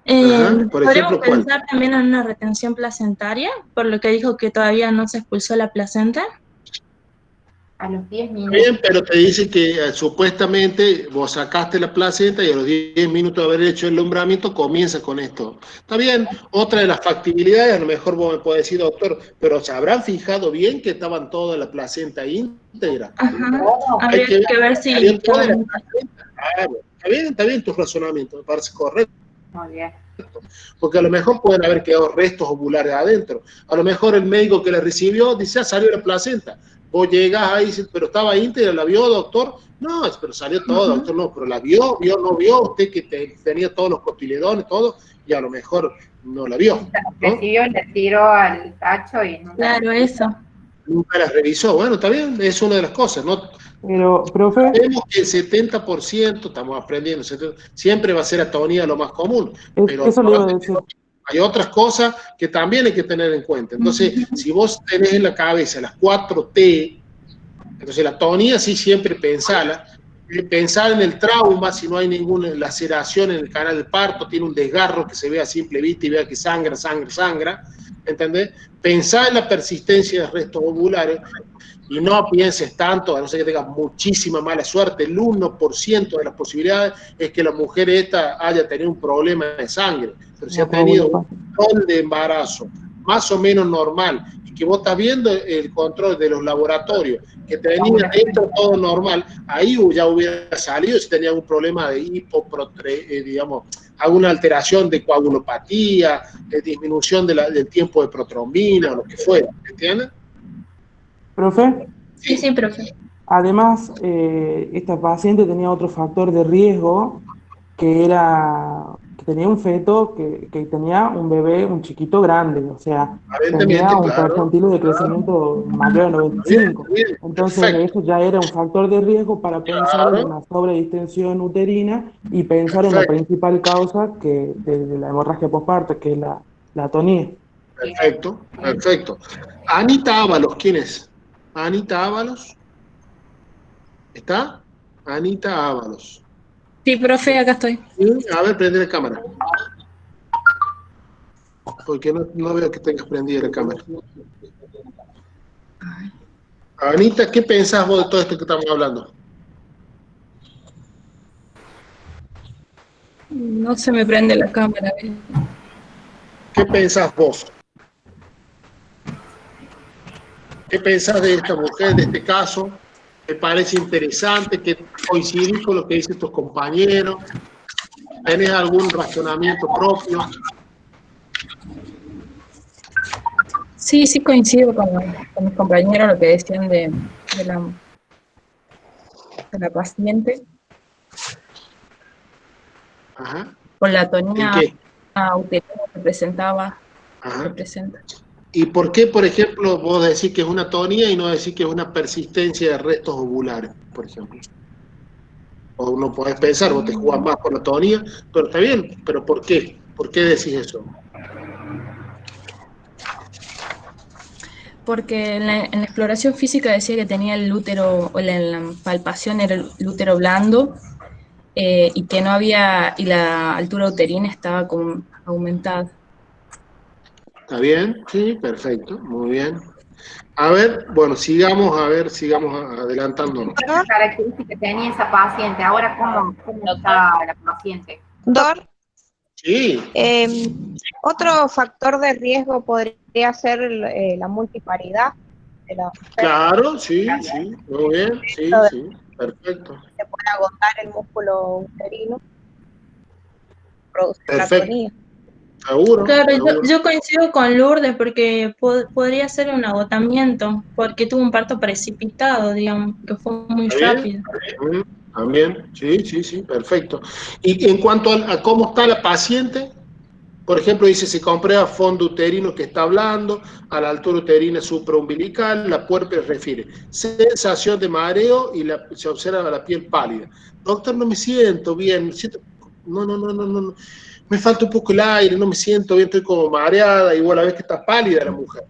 Por Podríamos ejemplo, ¿cuál? pensar también en una retención placentaria, por lo que dijo que todavía no se expulsó la placenta. A los 10 minutos. Bien, pero te dice que supuestamente vos sacaste la placenta y a los 10 minutos de haber hecho el alumbramiento comienza con esto. Está bien, otra de las factibilidades, a lo mejor vos me podés decir, doctor, pero ¿se habrán fijado bien que estaban toda la placenta íntegra? Habría que ver si... Está bien tu razonamiento, me parece correcto. Muy bien. Porque a lo mejor pueden haber quedado restos ovulares adentro. A lo mejor el médico que la recibió dice, salió la placenta. Vos llegás ahí y dices, pero estaba íntegra, ¿la vio, doctor? No, pero salió todo, doctor, no, pero la vio, no vio, usted que tenía todos los cotiledones, todo, y a lo mejor no la vio. ¿no? Recibió, le tiró al tacho y nunca. Claro, eso. Nunca la revisó. Bueno, está bien, es una de las cosas, ¿no? Pero, profe... Sabemos que el 70%, estamos aprendiendo, siempre va a ser atonía lo más común, pero eso le iba a decir. hay otras cosas que también hay que tener en cuenta. Entonces, si vos tenés en la cabeza las 4T, entonces la atonía sí siempre pensala, pensar en el trauma, si no hay ninguna laceración en el canal del parto, tiene un desgarro que se ve a simple vista y vea que sangra, ¿entendés? Pensar en la persistencia de restos ovulares y no pienses tanto, a no ser que tengas muchísima mala suerte, el 1% de las posibilidades es que la mujer esta haya tenido un problema de sangre, pero si ha tenido un control de embarazo más o menos normal y que vos estás viendo el control de los laboratorios, que tenía esto todo normal, ahí ya hubiera salido si tenía algún problema de digamos, alguna alteración de coagulopatía, de disminución del tiempo de protrombina o lo que fuera, ¿entiendes? ¿Profe? Sí, profe. Además, esta paciente tenía otro factor de riesgo, que era que tenía un feto que tenía un bebé, un chiquito grande, o sea, tenía un percentil de crecimiento mayor a 95. Entonces, eso ya era un factor de riesgo para pensar en una sobredistensión uterina y pensar en la principal causa de la hemorragia posparto, que es la atonía. Perfecto, perfecto. Anita Ábalos, ¿quién es? Anita Ábalos. ¿Está? Anita Ábalos. Sí, profe, acá estoy. A ver, prende la cámara. Porque no veo que tengas prendida la cámara. Anita, ¿qué pensás vos de todo esto que estamos hablando? No se me prende la cámara. ¿Qué pensás vos? ¿Qué pensás de esta mujer, de este caso? ¿Te parece interesante? ¿Que coincidís con lo que dicen tus compañeros? ¿Tenés algún razonamiento propio? Sí, coincido con mis compañeros, lo que decían de la paciente. Ajá. Con la atonía uterina que presentaba. Ajá. ¿Y por qué, por ejemplo, vos decís que es una atonía y no decís que es una persistencia de restos ovulares, por ejemplo? O no podés pensar, vos te jugás más por la atonía, pero está bien, pero ¿por qué? ¿Por qué decís eso? Porque en la exploración física decía que tenía el útero, o en la palpación era el útero blando, y que no había, y la altura uterina estaba como aumentada. ¿Está bien? Sí, perfecto, muy bien. A ver, bueno, sigamos adelantándonos. ¿Qué características tenía esa paciente? Ahora, ¿cómo está la paciente? Doctor. Sí. Otro factor de riesgo podría ser la multiparidad. Claro, sí, muy bien, sí, perfecto. Se puede agotar el músculo uterino, producir la Perfecto. atonía. Seguro. Claro, seguro. yo coincido con Lourdes porque podría ser un agotamiento, porque tuvo un parto precipitado, digamos, que fue muy rápido. También, sí, perfecto. Y en cuanto a cómo está la paciente, por ejemplo, dice, se comprueba fondo uterino que está hablando, a la altura uterina supraumbilical, la puerpera refiere sensación de mareo y se observa la piel pálida. Doctor, no me siento bien, no, me falta un poco el aire, no me siento bien, estoy como mareada, igual a la vez que está pálida la mujer.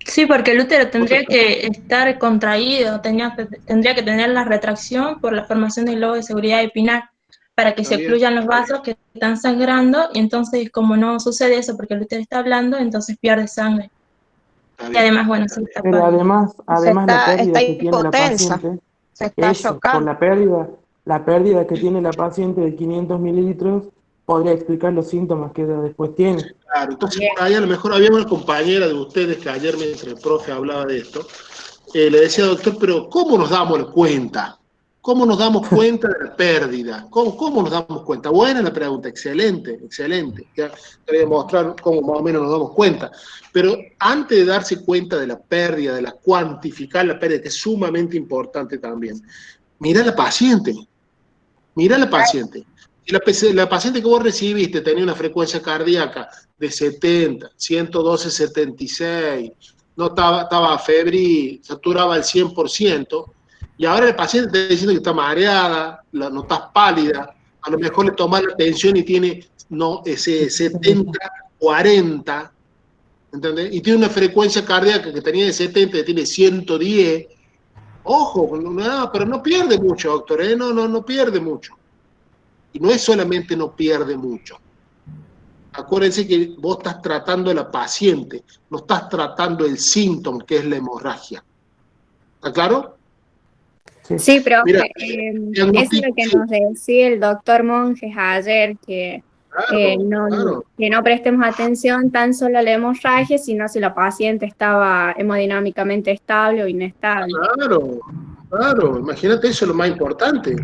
Sí, porque el útero tendría que estar contraído, tendría que tener la retracción por la formación del globo de seguridad epinar, para que se ocluyan los vasos que están sangrando, y entonces, como no sucede eso porque el útero está hablando, entonces pierde sangre. Y además, bueno, se está Pero además la pérdida que tiene la hipotensa. paciente, Se está eso, chocando. por la pérdida que tiene la paciente de 500 mililitros, podría explicar los síntomas que ella después tiene. Claro, entonces ahí a lo mejor había una compañera de ustedes que ayer mientras el profe hablaba de esto, le decía, doctor, pero ¿cómo nos damos cuenta? ¿Cómo nos damos cuenta de la pérdida? ¿Cómo nos damos cuenta? Buena la pregunta, excelente. Ya te voy a mostrar cómo más o menos nos damos cuenta. Pero antes de darse cuenta de la pérdida, de cuantificar la pérdida, que es sumamente importante también, mira a la paciente. Si la paciente que vos recibiste tenía una frecuencia cardíaca de 70, 112, 76, no estaba febril, saturaba al 100%, y ahora el paciente está diciendo que está mareada, no está pálida, a lo mejor le toma la tensión y tiene ese 70, 40, ¿entendés? Y tiene una frecuencia cardíaca que tenía de 70 y tiene 110. Ojo, pero no pierde mucho, doctor, ¿eh? No pierde mucho. Y no es solamente no pierde mucho. Acuérdense que vos estás tratando a la paciente, no estás tratando el síntoma que es la hemorragia. ¿Está claro? Sí, profe, Mira, eso es lo que nos decía el doctor Monjes ayer, que no prestemos atención tan solo a la hemorragia, sino si la paciente estaba hemodinámicamente estable o inestable. Claro, imagínate, eso es lo más importante.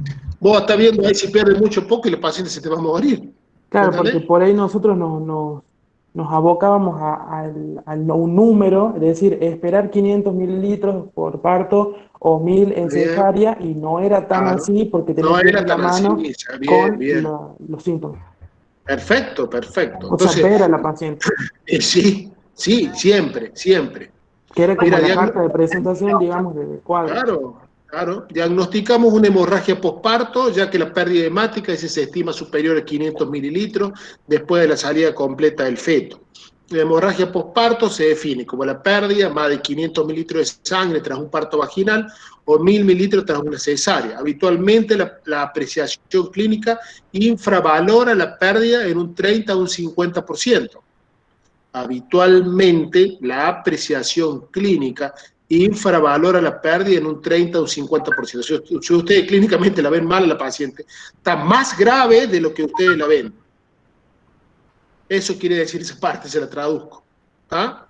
Vos estás viendo ahí si pierde mucho o poco y la paciente se te va a morir. Claro, porque por ahí nosotros nos abocábamos a un número, es decir, esperar 500 mililitros por parto o 1000 en cesárea, y no era tan así porque tenía que ir la mano con los síntomas. Perfecto. O sea, espera la paciente. Sí, siempre. Que era como la carta de presentación, digamos, de cuadro. Claro. Diagnosticamos una hemorragia posparto, ya que la pérdida hemática se estima superior a 500 mililitros después de la salida completa del feto. La hemorragia posparto se define como la pérdida más de 500 mililitros de sangre tras un parto vaginal o 1000 mililitros tras una cesárea. Habitualmente la apreciación clínica infravalora la pérdida en un 30 a un 50%. Habitualmente la apreciación clínica infravalora la pérdida en un 30 o un 50%. Si ustedes clínicamente la ven mal a la paciente, está más grave de lo que ustedes la ven. Eso quiere decir esa parte, se la traduzco. ¿Ah?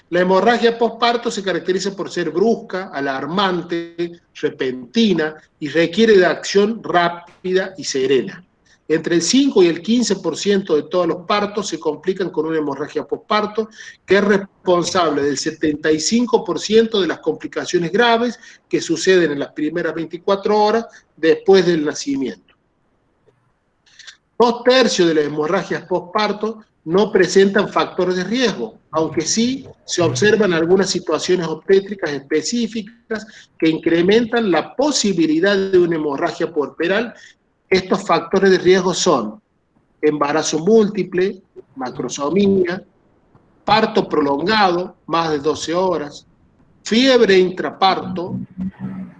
La hemorragia posparto se caracteriza por ser brusca, alarmante, repentina y requiere de acción rápida y serena. Entre el 5 y el 15% de todos los partos se complican con una hemorragia posparto, que es responsable del 75% de las complicaciones graves que suceden en las primeras 24 horas después del nacimiento. 2/3 de las hemorragias posparto no presentan factores de riesgo, aunque sí se observan algunas situaciones obstétricas específicas que incrementan la posibilidad de una hemorragia puerperal. Estos factores de riesgo son embarazo múltiple, macrosomía, parto prolongado, más de 12 horas, fiebre intraparto,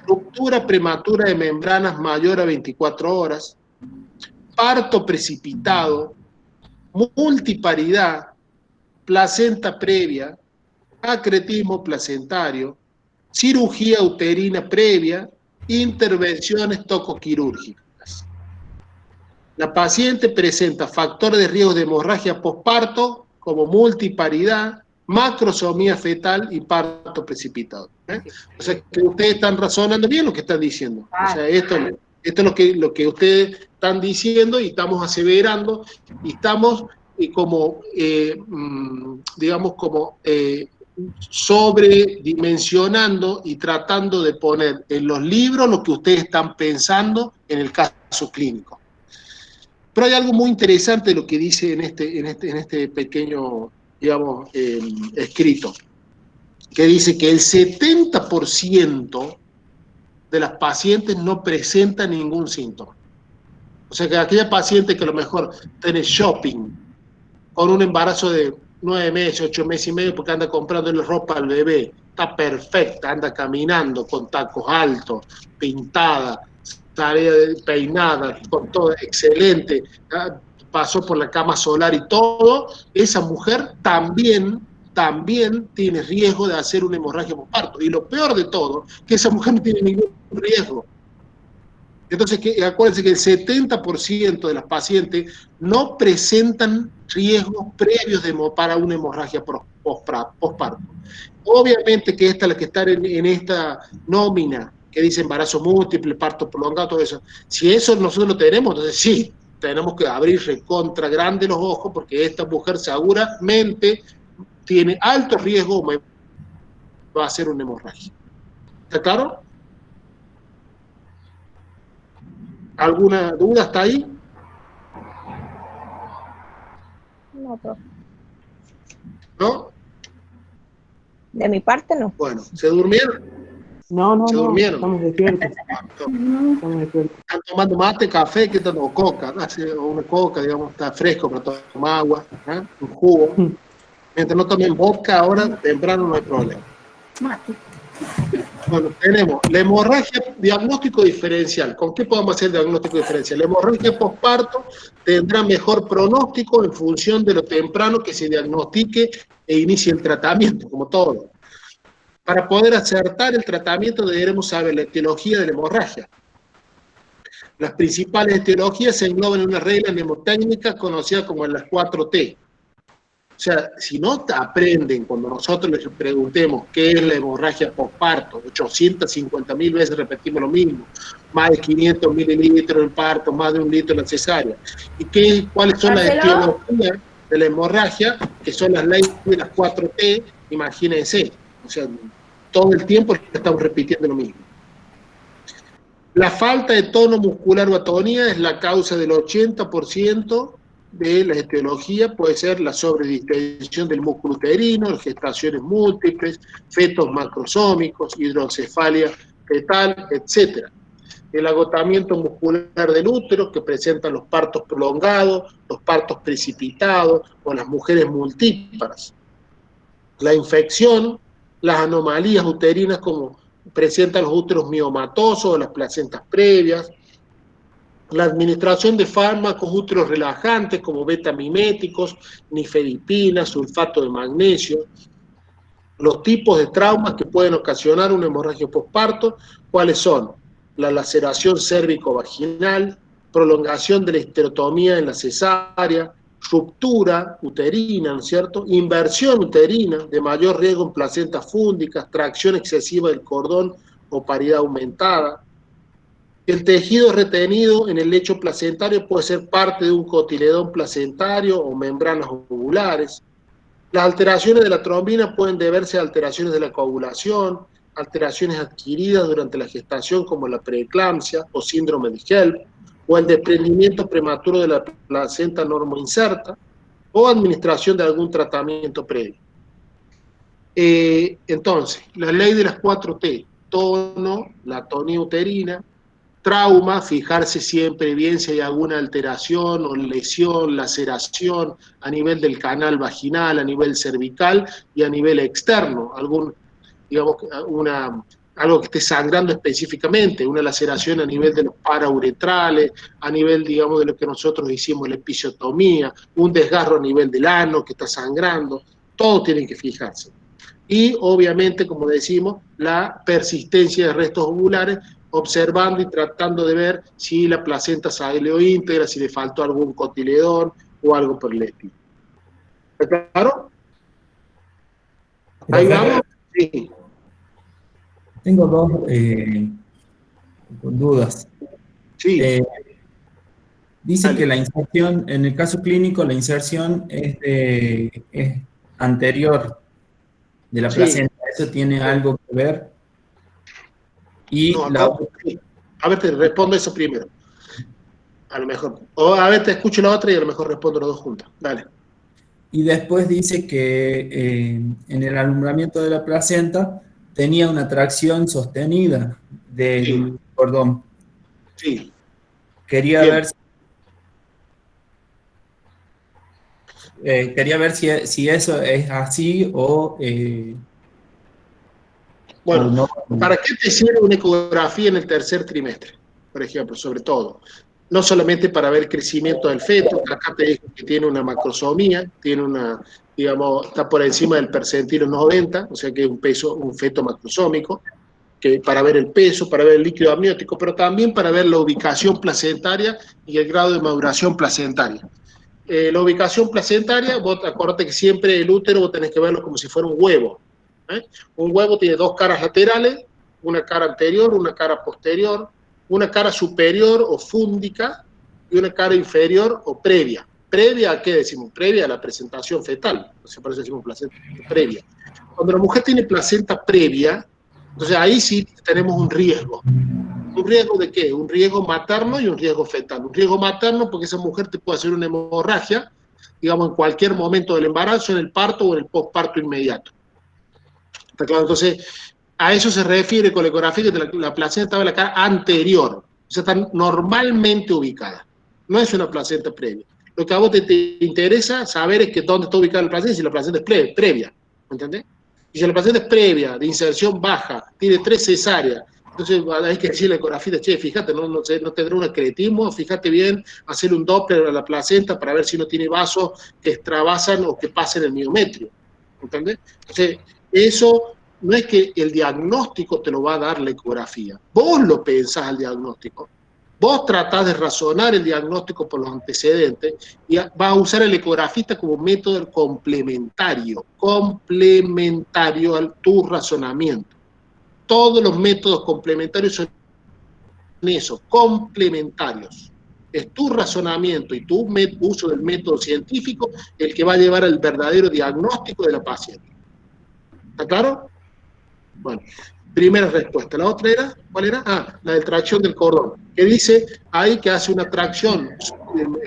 ruptura prematura de membranas mayor a 24 horas, parto precipitado, multiparidad, placenta previa, acretismo placentario, cirugía uterina previa, intervenciones tocoquirúrgicas. La paciente presenta factores de riesgo de hemorragia posparto como multiparidad, macrosomía fetal y parto precipitado. O sea, que ustedes están razonando bien lo que están diciendo. O sea, esto es lo que ustedes están diciendo y estamos aseverando y estamos sobredimensionando y tratando de poner en los libros lo que ustedes están pensando en el caso clínico. Pero hay algo muy interesante de lo que dice en este pequeño, digamos, escrito, que dice que el 70% de las pacientes no presenta ningún síntoma. O sea que aquella paciente que a lo mejor tiene shopping con un embarazo de 9 meses, 8 meses y medio, porque anda comprándole ropa al bebé, está perfecta, anda caminando con tacos altos, pintada, tarea peinada, con todo excelente, pasó por la cama solar y todo, esa mujer también tiene riesgo de hacer una hemorragia posparto. Y lo peor de todo, que esa mujer no tiene ningún riesgo. Entonces, acuérdense que el 70% de las pacientes no presentan riesgos previos para una hemorragia posparto. Obviamente que esta es la que está en esta nómina, que dice embarazo múltiple, parto prolongado, todo eso. Si eso nosotros lo tenemos, entonces sí, tenemos que abrir recontra grande los ojos, porque esta mujer seguramente tiene alto riesgo, va a hacer una hemorragia. ¿Está claro? ¿Alguna duda hasta ahí? No, profe. ¿No? De mi parte, no. Bueno, ¿se durmieron? No, ¿Se durmieron? estamos despiertos. Estamos despiertos. Están tomando mate, café, ¿qué tal? O coca, ¿no? O una coca, digamos, está fresco para tomar agua, ¿eh? Un jugo. Mientras no tomen vodka, ahora temprano no hay problema. Mate. Bueno, tenemos la hemorragia, diagnóstico diferencial. ¿Con qué podemos hacer diagnóstico diferencial? La hemorragia posparto tendrá mejor pronóstico en función de lo temprano que se diagnostique e inicie el tratamiento, como todo. Para poder acertar el tratamiento deberemos saber la etiología de la hemorragia. Las principales etiologías se engloban en una regla mnemotécnica conocida como las 4T. O sea, si no aprenden cuando nosotros les preguntemos qué es la hemorragia posparto, 850.000 veces repetimos lo mismo, más de 500 mililitros en parto, más de 1 litro en la cesárea, y cuáles son las etiologías de la hemorragia, que son las leyes de las 4T, imagínense, o sea, todo el tiempo estamos repitiendo lo mismo. La falta de tono muscular o atonía es la causa del 80% de la etiología. Puede ser la sobredistensión del músculo uterino, gestaciones múltiples, fetos macrosómicos, hidrocefalia fetal, etc. El agotamiento muscular del útero, que presentan los partos prolongados, los partos precipitados o las mujeres multíparas. La infección, las anomalías uterinas como presentan los úteros miomatosos o las placentas previas, la administración de fármacos úteros relajantes como betamiméticos, nifedipina, sulfato de magnesio, los tipos de traumas que pueden ocasionar una hemorragia posparto, ¿cuáles son? La laceración cérvico-vaginal, prolongación de la histerotomía en la cesárea, ruptura uterina, ¿no es cierto? Inversión uterina de mayor riesgo en placentas fúndicas, tracción excesiva del cordón o paridad aumentada. El tejido retenido en el lecho placentario puede ser parte de un cotiledón placentario o membranas ovulares. Las alteraciones de la trombina pueden deberse a alteraciones de la coagulación, alteraciones adquiridas durante la gestación como la preeclampsia o síndrome de HELP, o el desprendimiento prematuro de la placenta normoinserta, o administración de algún tratamiento previo. Entonces, la ley de las 4T, tono, la atonía uterina, trauma, fijarse siempre bien si hay alguna alteración o lesión, laceración a nivel del canal vaginal, a nivel cervical y a nivel externo, digamos, algo que esté sangrando específicamente, una laceración a nivel de los parauretrales, a nivel, digamos, de lo que nosotros hicimos la episiotomía, un desgarro a nivel del ano que está sangrando, todos tienen que fijarse. Y obviamente, como decimos, la persistencia de restos ovulares, observando y tratando de ver si la placenta salió íntegra, si le faltó algún cotiledón o algo por el estilo. ¿Está claro? ¿Ahí vamos? Sí. Tengo dos dudas. Sí. Dice que la inserción, en el caso clínico, la inserción es anterior de la placenta. ¿Eso tiene algo que ver? Y no, a ver, te respondo eso primero. A lo mejor. O a ver, te escucho la otra y a lo mejor respondo los dos juntos. Dale. Y después dice que en el alumbramiento de la placenta tenía una tracción sostenida del cordón. Sí. Quería ver si eso es así o... Bueno, no. ¿Para qué te sirve una ecografía en el tercer trimestre? Por ejemplo, sobre todo. No solamente para ver el crecimiento del feto, acá te digo que tiene una macrosomía, tiene una, digamos, está por encima del percentilo 90, o sea que es un feto macrosómico, que para ver el peso, para ver el líquido amniótico, pero también para ver la ubicación placentaria y el grado de maduración placentaria. La ubicación placentaria, vos acordate que siempre el útero vos tenés que verlo como si fuera un huevo. Un huevo tiene dos caras laterales, una cara anterior, una cara posterior, una cara superior o fúndica y una cara inferior o previa. ¿Previa a qué decimos? Previa a la presentación fetal, por eso decimos placenta previa. Cuando la mujer tiene placenta previa, entonces ahí sí tenemos un riesgo. ¿Un riesgo de qué? Un riesgo materno y un riesgo fetal. Un riesgo materno porque esa mujer te puede hacer una hemorragia digamos, en cualquier momento del embarazo, en el parto o en el posparto inmediato. ¿Está claro? Entonces, a eso se refiere con la ecografía, que la placenta estaba en la cara anterior, o sea, está normalmente ubicada. No es una placenta previa. Lo que a vos te interesa saber es que dónde está ubicada la placenta, si la placenta es previa, ¿me entendés? Y si la placenta es previa, de inserción baja, tiene 3 cesáreas, entonces hay que decirle a la ecografía, che, fíjate, no tendrá un acretismo, fíjate bien, hacerle un Doppler a la placenta para ver si no tiene vasos que extravasan o que pasen el miometrio, ¿entendés? Entonces, eso no es que el diagnóstico te lo va a dar la ecografía, vos lo pensás al diagnóstico. Vos tratás de razonar el diagnóstico por los antecedentes y vas a usar el ecografista como método complementario a tu razonamiento. Todos los métodos complementarios son eso, complementarios. Es tu razonamiento y tu uso del método científico el que va a llevar al verdadero diagnóstico de la paciente. ¿Está claro? Bueno. Primera respuesta. La otra era, ¿cuál era? La de tracción del cordón, que dice ahí que hace una tracción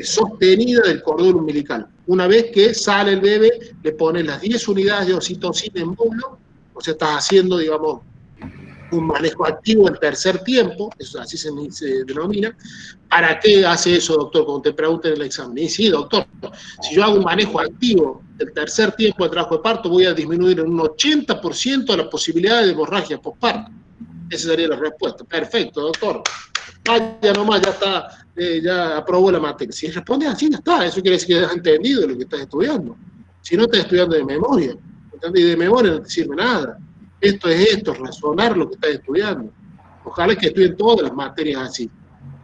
sostenida del cordón umbilical. Una vez que sale el bebé, le pones las 10 unidades de oxitocina en bolo, o sea, estás haciendo, digamos, un manejo activo en tercer tiempo, eso así se denomina. ¿Para qué hace eso, doctor? Cuando te pregunten en el examen. Y sí, doctor, si yo hago un manejo activo del tercer tiempo de trabajo de parto, voy a disminuir en un 80% la posibilidad de hemorragia postparto. Esa sería la respuesta. Perfecto, doctor. Vaya nomás, ya está, ya aprobó la materia. Si respondes así, ya está. Eso quiere decir que has entendido lo que estás estudiando. Si no, estás estudiando de memoria. ¿Entendés? Y de memoria no te sirve nada. Esto es esto, razonar lo que estás estudiando. Ojalá que estudien todas las materias así.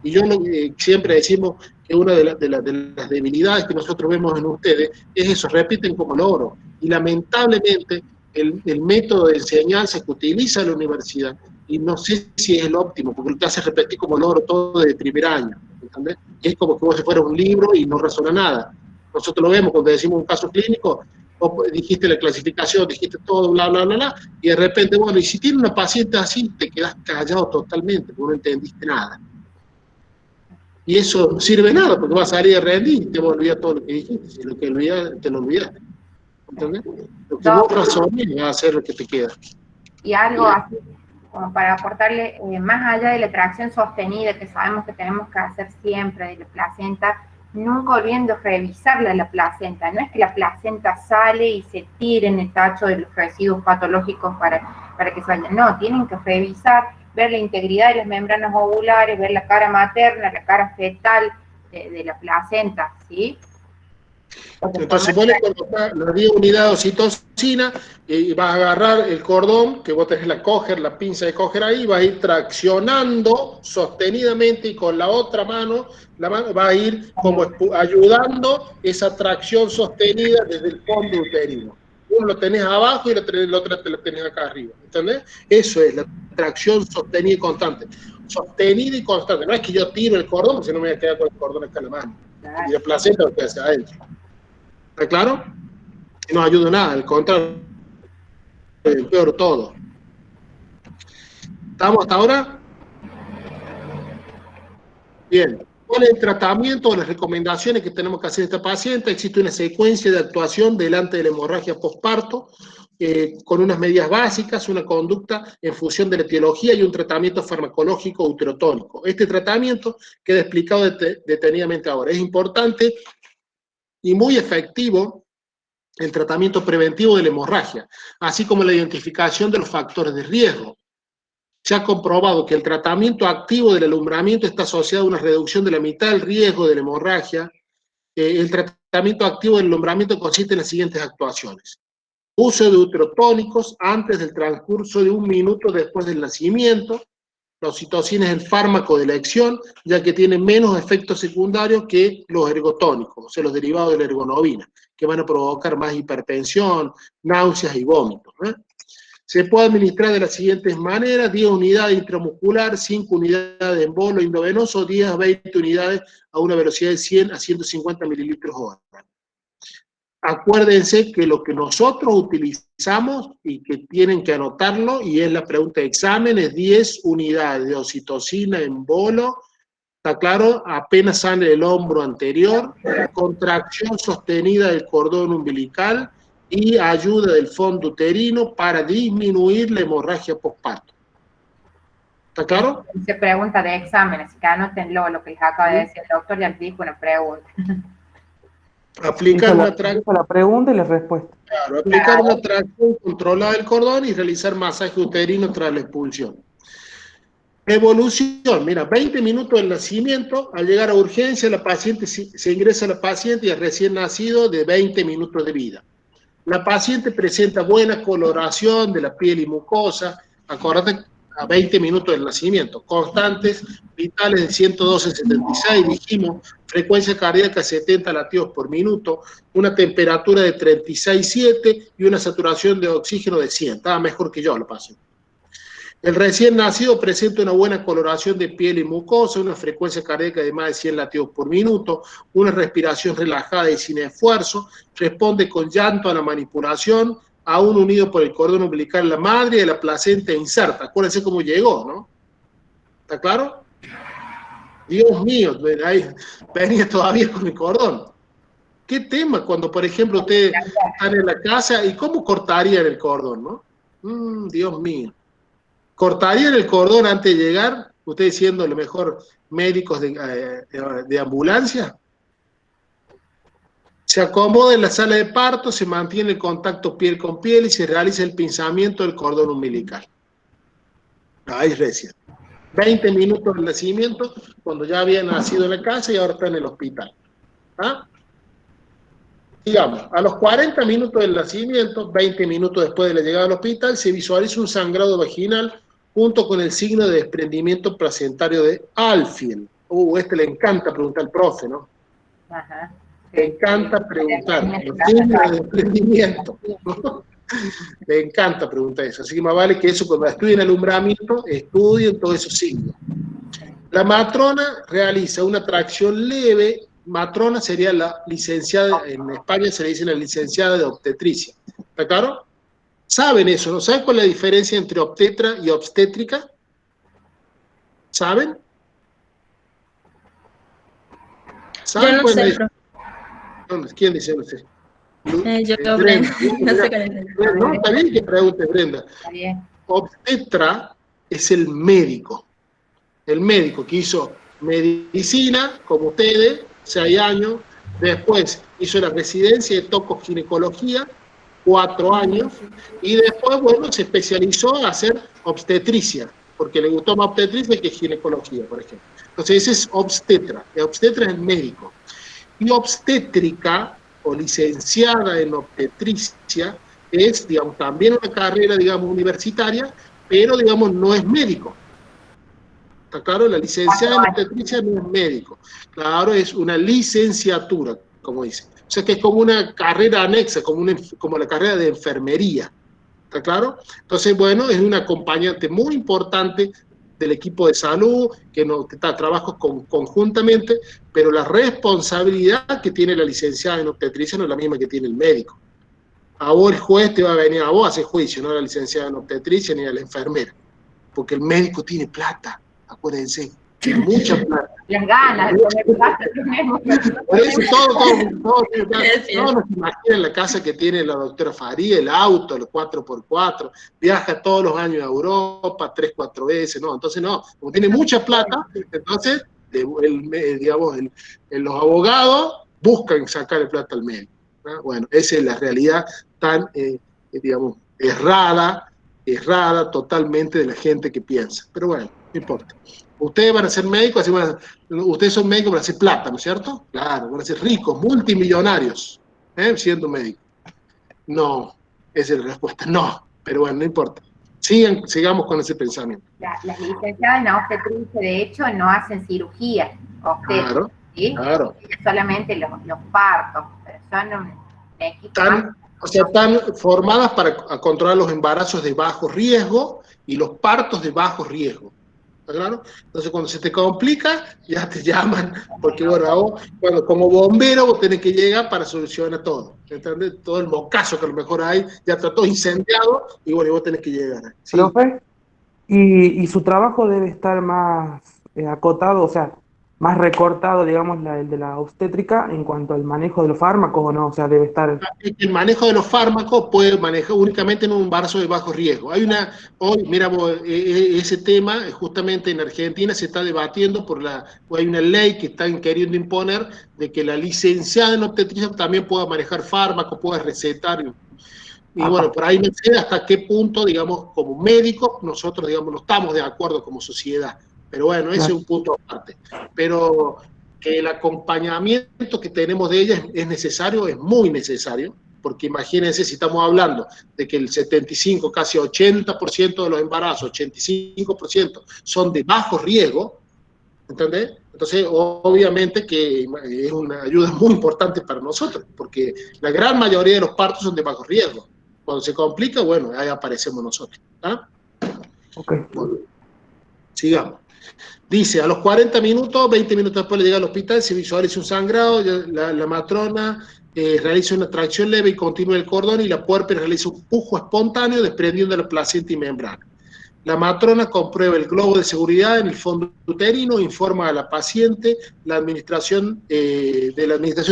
Y yo siempre decimos que una de las debilidades que nosotros vemos en ustedes es eso, repiten como loro. Y lamentablemente el método de enseñanza que utiliza la universidad, y no sé si es el óptimo, porque te hace repetir como loro todo desde primer año, ¿entendés? Y es como que vos se fuera un libro y no razona nada. Nosotros lo vemos cuando decimos un caso clínico, vos dijiste la clasificación, dijiste todo, bla, bla, bla, bla, y de repente, bueno, y si tiene una paciente así, te quedas callado totalmente, porque no entendiste nada. Y eso no sirve nada, porque vas a salir a rendir y te vas a olvidar todo lo que dijiste, si lo que olvidaste, te lo olvidaste. ¿Entendés? Lo que vos razones va a ser lo que te queda. Y algo así, como para aportarle, más allá de la tracción sostenida que sabemos que tenemos que hacer siempre de la placenta, nunca olviden de revisarla la placenta. No es que la placenta sale y se tire en el tacho de los residuos patológicos para que salgan. No, tienen que revisar, ver la integridad de las membranas ovulares, ver la cara materna, la cara fetal de la placenta, ¿sí? Entonces vos le colocás las 10 unidades de oxitocina y vas a agarrar el cordón, que vos tenés la pinza de coger ahí, vas a ir traccionando sostenidamente y con la otra mano, va a ir como ayudando esa tracción sostenida desde el fondo uterino. Uno lo tenés abajo y el otro te lo tenés acá arriba, ¿entendés? Eso es la tracción sostenida y constante. Sostenida y constante. No es que yo tiro el cordón, porque si no me voy a quedar con el cordón acá en la mano. Y la placenta lo que hace adentro. ¿Está claro? No ayuda nada, al contrario, peor todo. ¿Estamos hasta ahora? Bien. ¿Cuál es el tratamiento o las recomendaciones que tenemos que hacer a esta paciente? Existe una secuencia de actuación delante de la hemorragia postparto, con unas medidas básicas, una conducta en función de la etiología y un tratamiento farmacológico uterotónico. Este tratamiento queda explicado detenidamente ahora. Es importante y muy efectivo el tratamiento preventivo de la hemorragia, así como la identificación de los factores de riesgo. Se ha comprobado que el tratamiento activo del alumbramiento está asociado a una reducción de la mitad del riesgo de la hemorragia. El tratamiento activo del alumbramiento consiste en las siguientes actuaciones. Uso de uterotónicos antes del transcurso de 1 minuto después del nacimiento. La oxitocina es el fármaco de elección, ya que tiene menos efectos secundarios que los ergotónicos, o sea, los derivados de la ergonovina, que van a provocar más hipertensión, náuseas y vómitos, ¿eh? Se puede administrar de las siguientes maneras: 10 unidades intramuscular, 5 unidades en bolo endovenoso, 10 a 20 unidades a una velocidad de 100 a 150 mililitros hora. Acuérdense que lo que nosotros utilizamos y que tienen que anotarlo, y es la pregunta de examen, es 10 unidades de oxitocina en bolo ¿Está claro? Apenas sale el hombro anterior, contracción sostenida del cordón umbilical y ayuda del fondo uterino para disminuir la hemorragia postparto. ¿Está claro? Se pregunta de exámenes, que anótenlo lo que les acaba de decir el doctor, ya les dijo una pregunta. Aplicar una tracción. La pregunta y la respuesta. Claro, aplicar una tracción controlada del cordón y realizar masaje uterino tras la expulsión. Evolución, mira, 20 minutos del nacimiento, al llegar a urgencia, la paciente se ingresa a la paciente y al recién nacido de 20 minutos de vida. La paciente presenta buena coloración de la piel y mucosa, acordate, a 20 minutos del nacimiento, constantes, vitales de 112-76, dijimos, frecuencia cardíaca 70 latidos por minuto, una temperatura de 36,7 y una saturación de oxígeno de 100, estaba mejor que yo la paciente. El recién nacido presenta una buena coloración de piel y mucosa, una frecuencia cardíaca de más de 100 latidos por minuto, una respiración relajada y sin esfuerzo, responde con llanto a la manipulación, aún unido por el cordón umbilical la madre y la placenta inserta. Acuérdense cómo llegó, ¿no? ¿Está claro? Dios mío, ahí venía todavía con el cordón. ¿Qué tema cuando, por ejemplo, ustedes están en la casa y cómo cortarían el cordón, no? Dios mío. ¿Cortarían el cordón antes de llegar? Ustedes siendo los mejores médicos de ambulancia. Se acomoda en la sala de parto, se mantiene el contacto piel con piel y se realiza el pinzamiento del cordón umbilical. Ahí recién. 20 minutos del nacimiento, cuando ya había nacido en la casa y ahora está en el hospital. ¿Ah? Digamos, a los 40 minutos del nacimiento, 20 minutos después de la llegada al hospital, se visualiza un sangrado vaginal junto con el signo de desprendimiento placentario de Alfiel. Este le encanta preguntar al profe, ¿no? Ajá. Le encanta preguntar, los signos de desprendimiento. Le encanta preguntar eso, así que más vale que eso, cuando estudien alumbramiento, estudien todos esos signos. La matrona realiza una tracción leve. Matrona sería la licenciada, en España se le dice la licenciada de obstetricia. ¿Está claro? ¿Saben eso? ¿No saben cuál es la diferencia entre obstetra y obstétrica? ¿Saben? Yo no sé, profe. ¿Quién dice? No sé. Yo, Brenda. No sé cuál es. No, está bien que pregunte, Brenda. Está bien. Obstetra es el médico que hizo medicina, como ustedes, 6 años, después hizo la residencia de tocoginecología, 4 años, y después, bueno, se especializó a hacer obstetricia, porque le gustó más obstetricia que ginecología, por ejemplo. Entonces ese es obstetra, y obstetra es el médico. Y obstétrica, o licenciada en obstetricia, es, digamos, también una carrera, digamos, universitaria, pero, digamos, no es médico. ¿Está claro? La licenciada en obstetricia no es médico. Claro, es una licenciatura, como dice. O sea que es como una carrera anexa, como la carrera de enfermería. ¿Está claro? Entonces, bueno, es un acompañante muy importante del equipo de salud, que trabaja conjuntamente, pero la responsabilidad que tiene la licenciada en obstetricia no es la misma que tiene el médico. A vos el juez te va a venir a vos a hacer juicio, no a la licenciada en obstetricia ni a la enfermera, porque el médico tiene plata, acuérdense, tiene mucha plata. Las ganas de poner plata. Por eso todo no se imaginan la casa que tiene la doctora Faría, el auto, los 4x4, viaja todos los años a Europa, 3, 4 veces, no, entonces no, como tiene mucha plata, entonces, digamos, los abogados buscan sacar el plata al médico, ¿no? Bueno, esa es la realidad tan, digamos, errada totalmente de la gente que piensa, pero bueno, no importa. Ustedes van a ser médicos, ustedes son médicos para hacer plata, ¿no es cierto? Claro, van a ser ricos, multimillonarios, siendo médicos. No, esa es la respuesta, no, pero bueno, no importa. Sigamos con ese pensamiento. Las licenciadas en obstetricia, de hecho, no hacen cirugía obstétrica, claro, ¿sí? Claro. Solamente los partos, pero son un equipo están formadas para controlar los embarazos de bajo riesgo y los partos de bajo riesgo. Claro. Entonces cuando se te complica, ya te llaman, porque bueno, como bombero vos tenés que llegar para solucionar todo, ¿entendés? Todo el mocazo que a lo mejor hay, ya está todo incendiado, y bueno, vos tenés que llegar. ¿Sí? Profe, y su trabajo debe estar más acotado, o sea, más recortado, digamos, el de la obstétrica en cuanto al manejo de los fármacos o no, o sea, debe estar... El manejo de los fármacos puede manejar únicamente en un embarazo de bajo riesgo. Hoy, mira, ese tema justamente en Argentina se está debatiendo hay una ley que están queriendo imponer de que la licenciada en obstetricia también pueda manejar fármacos, pueda recetar. Y bueno, por ahí no sé hasta qué punto, digamos, como médicos, nosotros, digamos, no estamos de acuerdo como sociedad. Pero bueno, ese es un punto aparte. Pero que el acompañamiento que tenemos de ellas es necesario, es muy necesario, porque imagínense si estamos hablando de que el 75, casi 80% de los embarazos, 85% son de bajo riesgo, ¿entendés? Entonces, obviamente que es una ayuda muy importante para nosotros, porque la gran mayoría de los partos son de bajo riesgo. Cuando se complica, bueno, ahí aparecemos nosotros. ¿Ah? Ok. Bueno, sigamos. Dice, a los 40 minutos, 20 minutos después de llegar al hospital, se visualiza un sangrado, la matrona realiza una tracción leve y continua del cordón y la puérpera realiza un pujo espontáneo desprendiendo la placenta y membrana. La matrona comprueba el globo de seguridad en el fondo uterino, informa a la paciente la administración de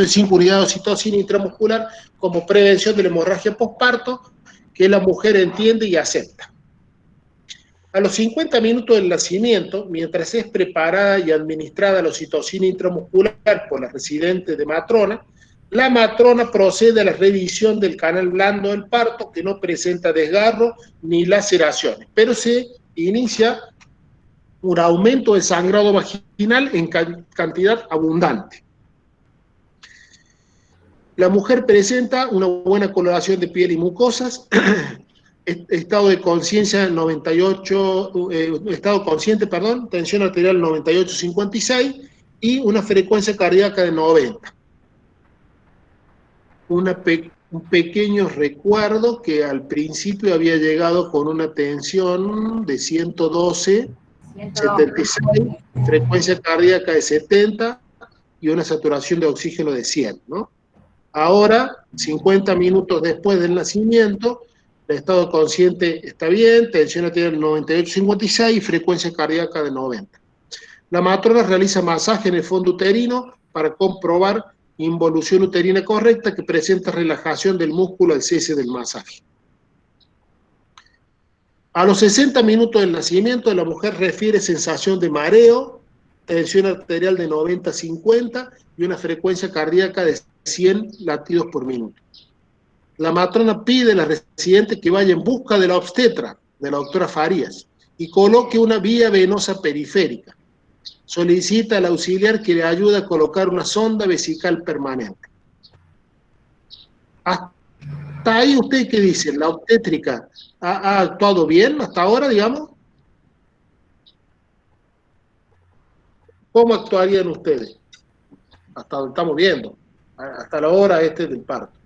5 unidades de oxitocina intramuscular como prevención de la hemorragia posparto, que la mujer entiende y acepta. A los 50 minutos del nacimiento, mientras es preparada y administrada la oxitocina intramuscular por la residente de matrona, la matrona procede a la revisión del canal blando del parto, que no presenta desgarro ni laceraciones, pero se inicia un aumento del sangrado vaginal en cantidad abundante. La mujer presenta una buena coloración de piel y mucosas, estado de conciencia 98, estado consciente, perdón, tensión arterial 98-56 y una frecuencia cardíaca de 90. Un pequeño recuerdo que al principio había llegado con una tensión de 112, 76, frecuencia cardíaca de 70 y una saturación de oxígeno de 100, ¿no? Ahora, 50 minutos después del nacimiento, el estado consciente está bien, tensión arterial 98-56 y frecuencia cardíaca de 90. La matrona realiza masaje en el fondo uterino para comprobar involución uterina correcta que presenta relajación del músculo al cese del masaje. A los 60 minutos del nacimiento, la mujer refiere sensación de mareo, tensión arterial de 90-50 y una frecuencia cardíaca de 100 latidos por minuto. La matrona pide a la residente que vaya en busca de la obstetra, de la doctora Farías, y coloque una vía venosa periférica. Solicita al auxiliar que le ayude a colocar una sonda vesical permanente. Hasta ahí, ¿usted qué dice? ¿La obstétrica ha actuado bien hasta ahora, digamos? ¿Cómo actuarían ustedes? Hasta donde estamos viendo, hasta la hora del parto.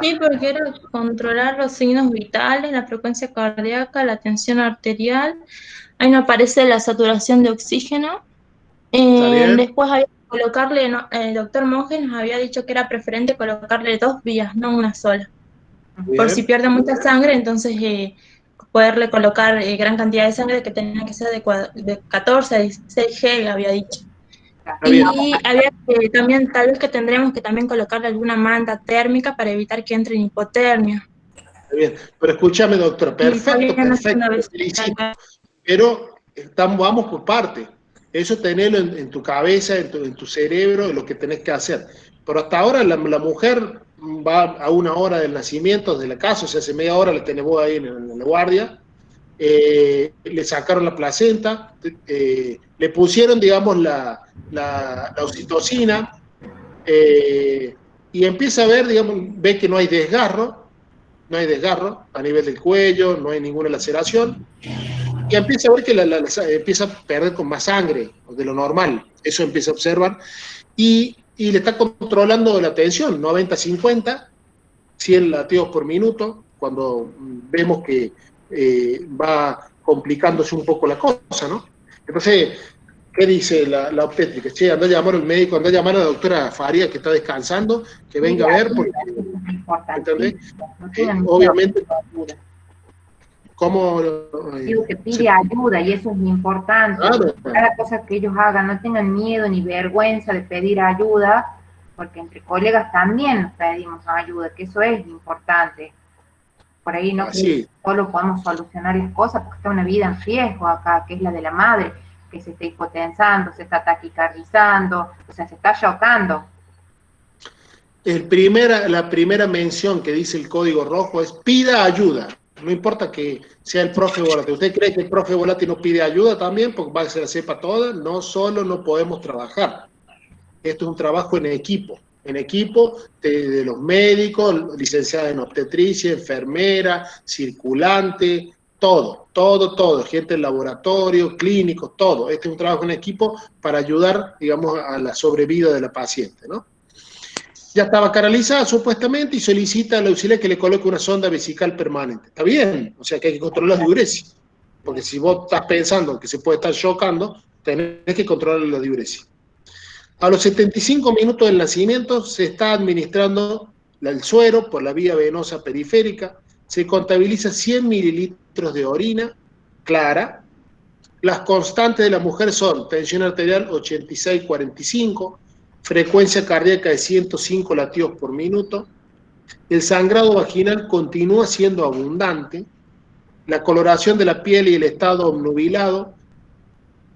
Sí, porque era controlar los signos vitales, la frecuencia cardíaca, la tensión arterial. Ahí no aparece la saturación de oxígeno. Después había que colocarle, el doctor Monge nos había dicho que era preferente colocarle 2 vías, no una sola. Bien. Por si pierde mucha sangre, entonces poderle colocar gran cantidad de sangre, que tenía que ser de 14 a 16 G, había dicho. Y había que también, tal vez que tendremos que también colocarle alguna manta térmica para evitar que entre en hipotermia. Está bien, pero escúchame, doctora, perfecto, pero vamos por parte. Eso tenerlo en tu cabeza, en tu cerebro, lo que tenés que hacer. Pero hasta ahora la mujer va a 1 hora del nacimiento de la casa, o sea, hace media hora la tenemos ahí en la guardia, le sacaron la placenta, le pusieron, digamos, la oxitocina, y empieza a ver, digamos, ve que no hay desgarro a nivel del cuello, no hay ninguna laceración, y empieza a ver que empieza a perder con más sangre de lo normal, eso empieza a observar, y le está controlando la tensión, 90-50, 100 latidos por minuto, cuando vemos que va complicándose un poco la cosa, ¿no? Entonces, ¿qué dice la obstétrica? Che, anda a llamar al médico, anda a llamar a la doctora Farías, que está descansando, que venga a ver, porque, ¿entendés? Obviamente, ¿Cómo? Digo que pide ayuda y eso es importante. Claro. Cada cosa que ellos hagan, no tengan miedo ni vergüenza de pedir ayuda, porque entre colegas también nos pedimos ayuda, que eso es importante. Por ahí no que solo podemos solucionar las cosas, porque está una vida en riesgo acá, que es la de la madre, que se está hipotensando, se está taquicardizando, o sea, se está chocando. La primera mención que dice el código rojo es pida ayuda. No importa que sea el profe Volati. ¿Usted cree que el profe Volati no pide ayuda también? Porque va a se la sepa toda. No solo no podemos trabajar. Esto es un trabajo en equipo. En equipo de los médicos, licenciada en obstetricia, enfermera, circulante, todo. Gente del laboratorio, clínicos, todo. Este es un trabajo en equipo para ayudar, digamos, a la sobrevida de la paciente, ¿no? Ya estaba canalizada supuestamente y solicita al auxiliar que le coloque una sonda vesical permanente. Está bien, o sea que hay que controlar la diuresis. Porque si vos estás pensando que se puede estar chocando, tenés que controlar la diuresis. A los 75 minutos del nacimiento se está administrando el suero por la vía venosa periférica. Se contabiliza 100 mililitros de orina clara. Las constantes de la mujer son tensión arterial 86-45, frecuencia cardíaca de 105 latidos por minuto, el sangrado vaginal continúa siendo abundante, la coloración de la piel y el estado obnubilado,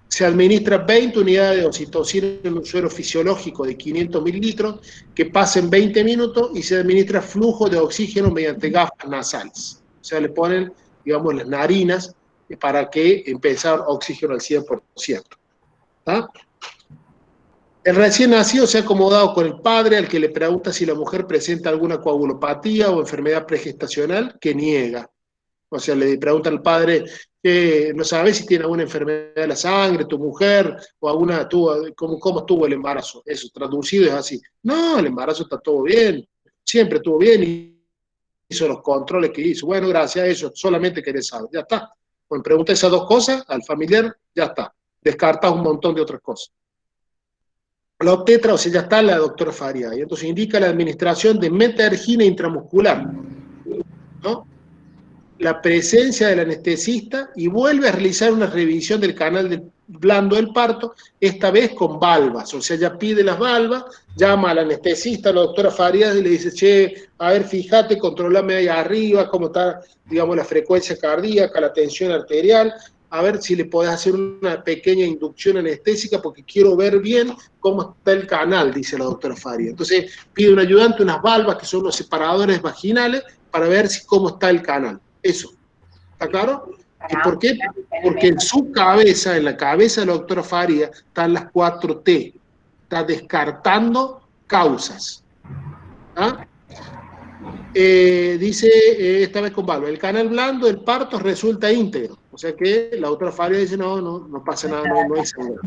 se administra 20 unidades de oxitocina en un suero fisiológico de 500 mililitros que pasa en 20 minutos y se administra flujo de oxígeno mediante gafas nasales. O sea, le ponen, digamos, las narinas para que empezar oxígeno al 100%. ¿Ah? El recién nacido se ha acomodado con el padre, al que le pregunta si la mujer presenta alguna coagulopatía o enfermedad pregestacional, que niega. O sea, le pregunta al padre, no sabe si tiene alguna enfermedad de la sangre, tu mujer, o alguna, ¿cómo estuvo el embarazo? Eso, traducido es así. No, el embarazo está todo bien, siempre estuvo bien, y hizo los controles que hizo. Bueno, gracias a eso, solamente querés saber, ya está. Bueno, pregunta esas dos cosas al familiar, ya está. Descartas un montón de otras cosas. La obstetra, o sea, ya está la doctora Faria, y entonces indica la administración de metergina intramuscular, ¿no? La presencia del anestesista y vuelve a realizar una revisión del canal blando del parto, esta vez con valvas, o sea, ya pide las valvas, llama al anestesista, a la doctora Farías, y le dice, che, a ver, fíjate, controlame ahí arriba, cómo está, digamos, la frecuencia cardíaca, la tensión arterial, a ver si le podés hacer una pequeña inducción anestésica, porque quiero ver bien cómo está el canal, dice la doctora Farías. Entonces, pide un ayudante, unas valvas, que son los separadores vaginales, para ver cómo está el canal. Eso, ¿está claro? ¿Y por qué? Porque en su cabeza, en la cabeza de la doctora Faria, están las 4T. Está descartando causas. ¿Ah? Dice, esta vez con valva, el canal blando del parto resulta íntegro. O sea que la doctora Faria dice, no pasa nada, no hay sangrado.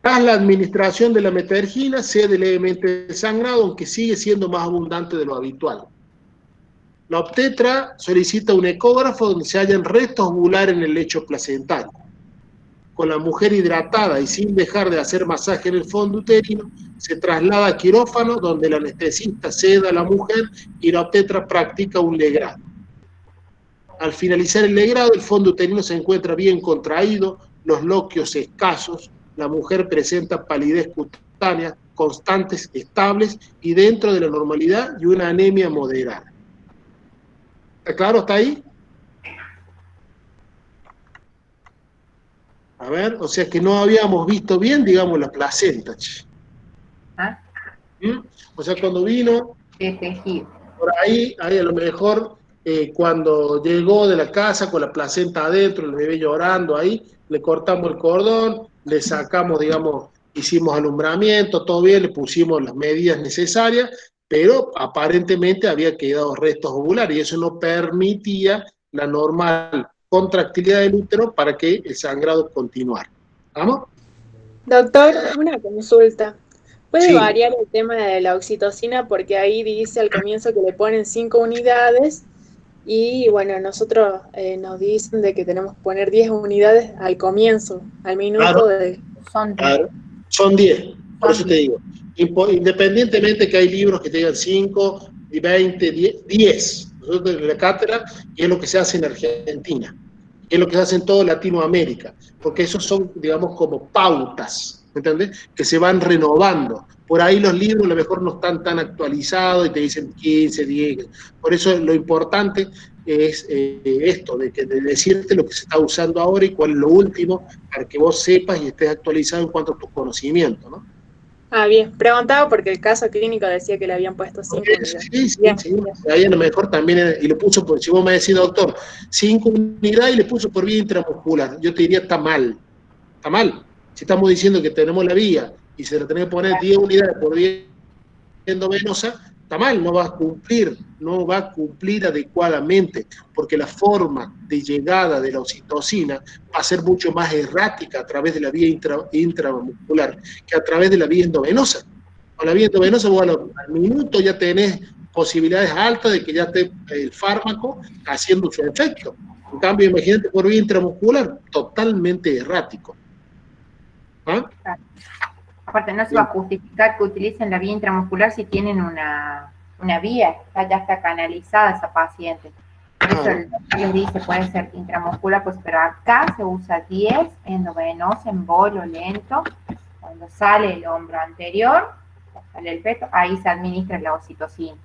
Tras la administración de la metergina, cede levemente el sangrado, aunque sigue siendo más abundante de lo habitual. La obstetra solicita un ecógrafo donde se hallan restos ovulares en el lecho placentario. Con la mujer hidratada y sin dejar de hacer masaje en el fondo uterino, se traslada a quirófano donde el anestesista seda a la mujer y la obstetra practica un legrado. Al finalizar el legrado, el fondo uterino se encuentra bien contraído, los loquios escasos, la mujer presenta palidez cutánea, constantes, estables y dentro de la normalidad y una anemia moderada. ¿Está claro? ¿Está ahí? A ver, o sea que no habíamos visto bien, digamos, la placenta. ¿Ah? O sea, cuando vino, por ahí a lo mejor, cuando llegó de la casa con la placenta adentro, el bebé llorando ahí, le cortamos el cordón, le sacamos, digamos, hicimos alumbramiento, todo bien, le pusimos las medidas necesarias, pero aparentemente había quedado restos ovulares y eso no permitía la normal contractilidad del útero para que el sangrado continuara. ¿Vamos? Doctor, una consulta. ¿Puede Sí. variar el tema de la oxitocina? Porque ahí dice al comienzo que le ponen 5 unidades y bueno, nosotros nos dicen de que tenemos que poner 10 unidades al comienzo, al minuto. Claro. Son Son 10, por eso te digo. Independientemente que hay libros que te digan 5, 20, 10, Nosotros en la cátedra, y es lo que se hace en Argentina, es lo que se hace en toda Latinoamérica, porque esos son, digamos, como pautas, ¿entendés? Que se van renovando. Por ahí los libros a lo mejor no están tan actualizados y te dicen 15, 10. Por eso lo importante es esto, de decirte lo que se está usando ahora y cuál es lo último, para que vos sepas y estés actualizado en cuanto a tus conocimientos, ¿no? Ah, bien. Preguntaba porque el caso clínico decía que le habían puesto 5 unidades. Sí. Ahí a lo mejor también, y le puso, si vos me decís, doctor, 5 unidades y le puso por vía intramuscular, yo te diría, está mal. Está mal. Si estamos diciendo que tenemos la vía y se le tenés que poner 10 unidades por vía endovenosa, está mal, no va a cumplir adecuadamente, porque la forma de llegada de la oxitocina va a ser mucho más errática a través de la vía intramuscular que a través de la vía endovenosa. Con la vía endovenosa, bueno, al minuto ya tenés posibilidades altas de que ya esté el fármaco haciendo su efecto. En cambio, imagínate por vía intramuscular, totalmente errático. ¿Ah? Aparte, no se va a justificar que utilicen la vía intramuscular si tienen una vía, ya está canalizada esa paciente. Por eso el doctor les dice, puede ser intramuscular, pues, pero acá se usa 10 endovenosa, en bolo lento. Cuando sale el hombro anterior, sale el feto, ahí se administra la oxitocina.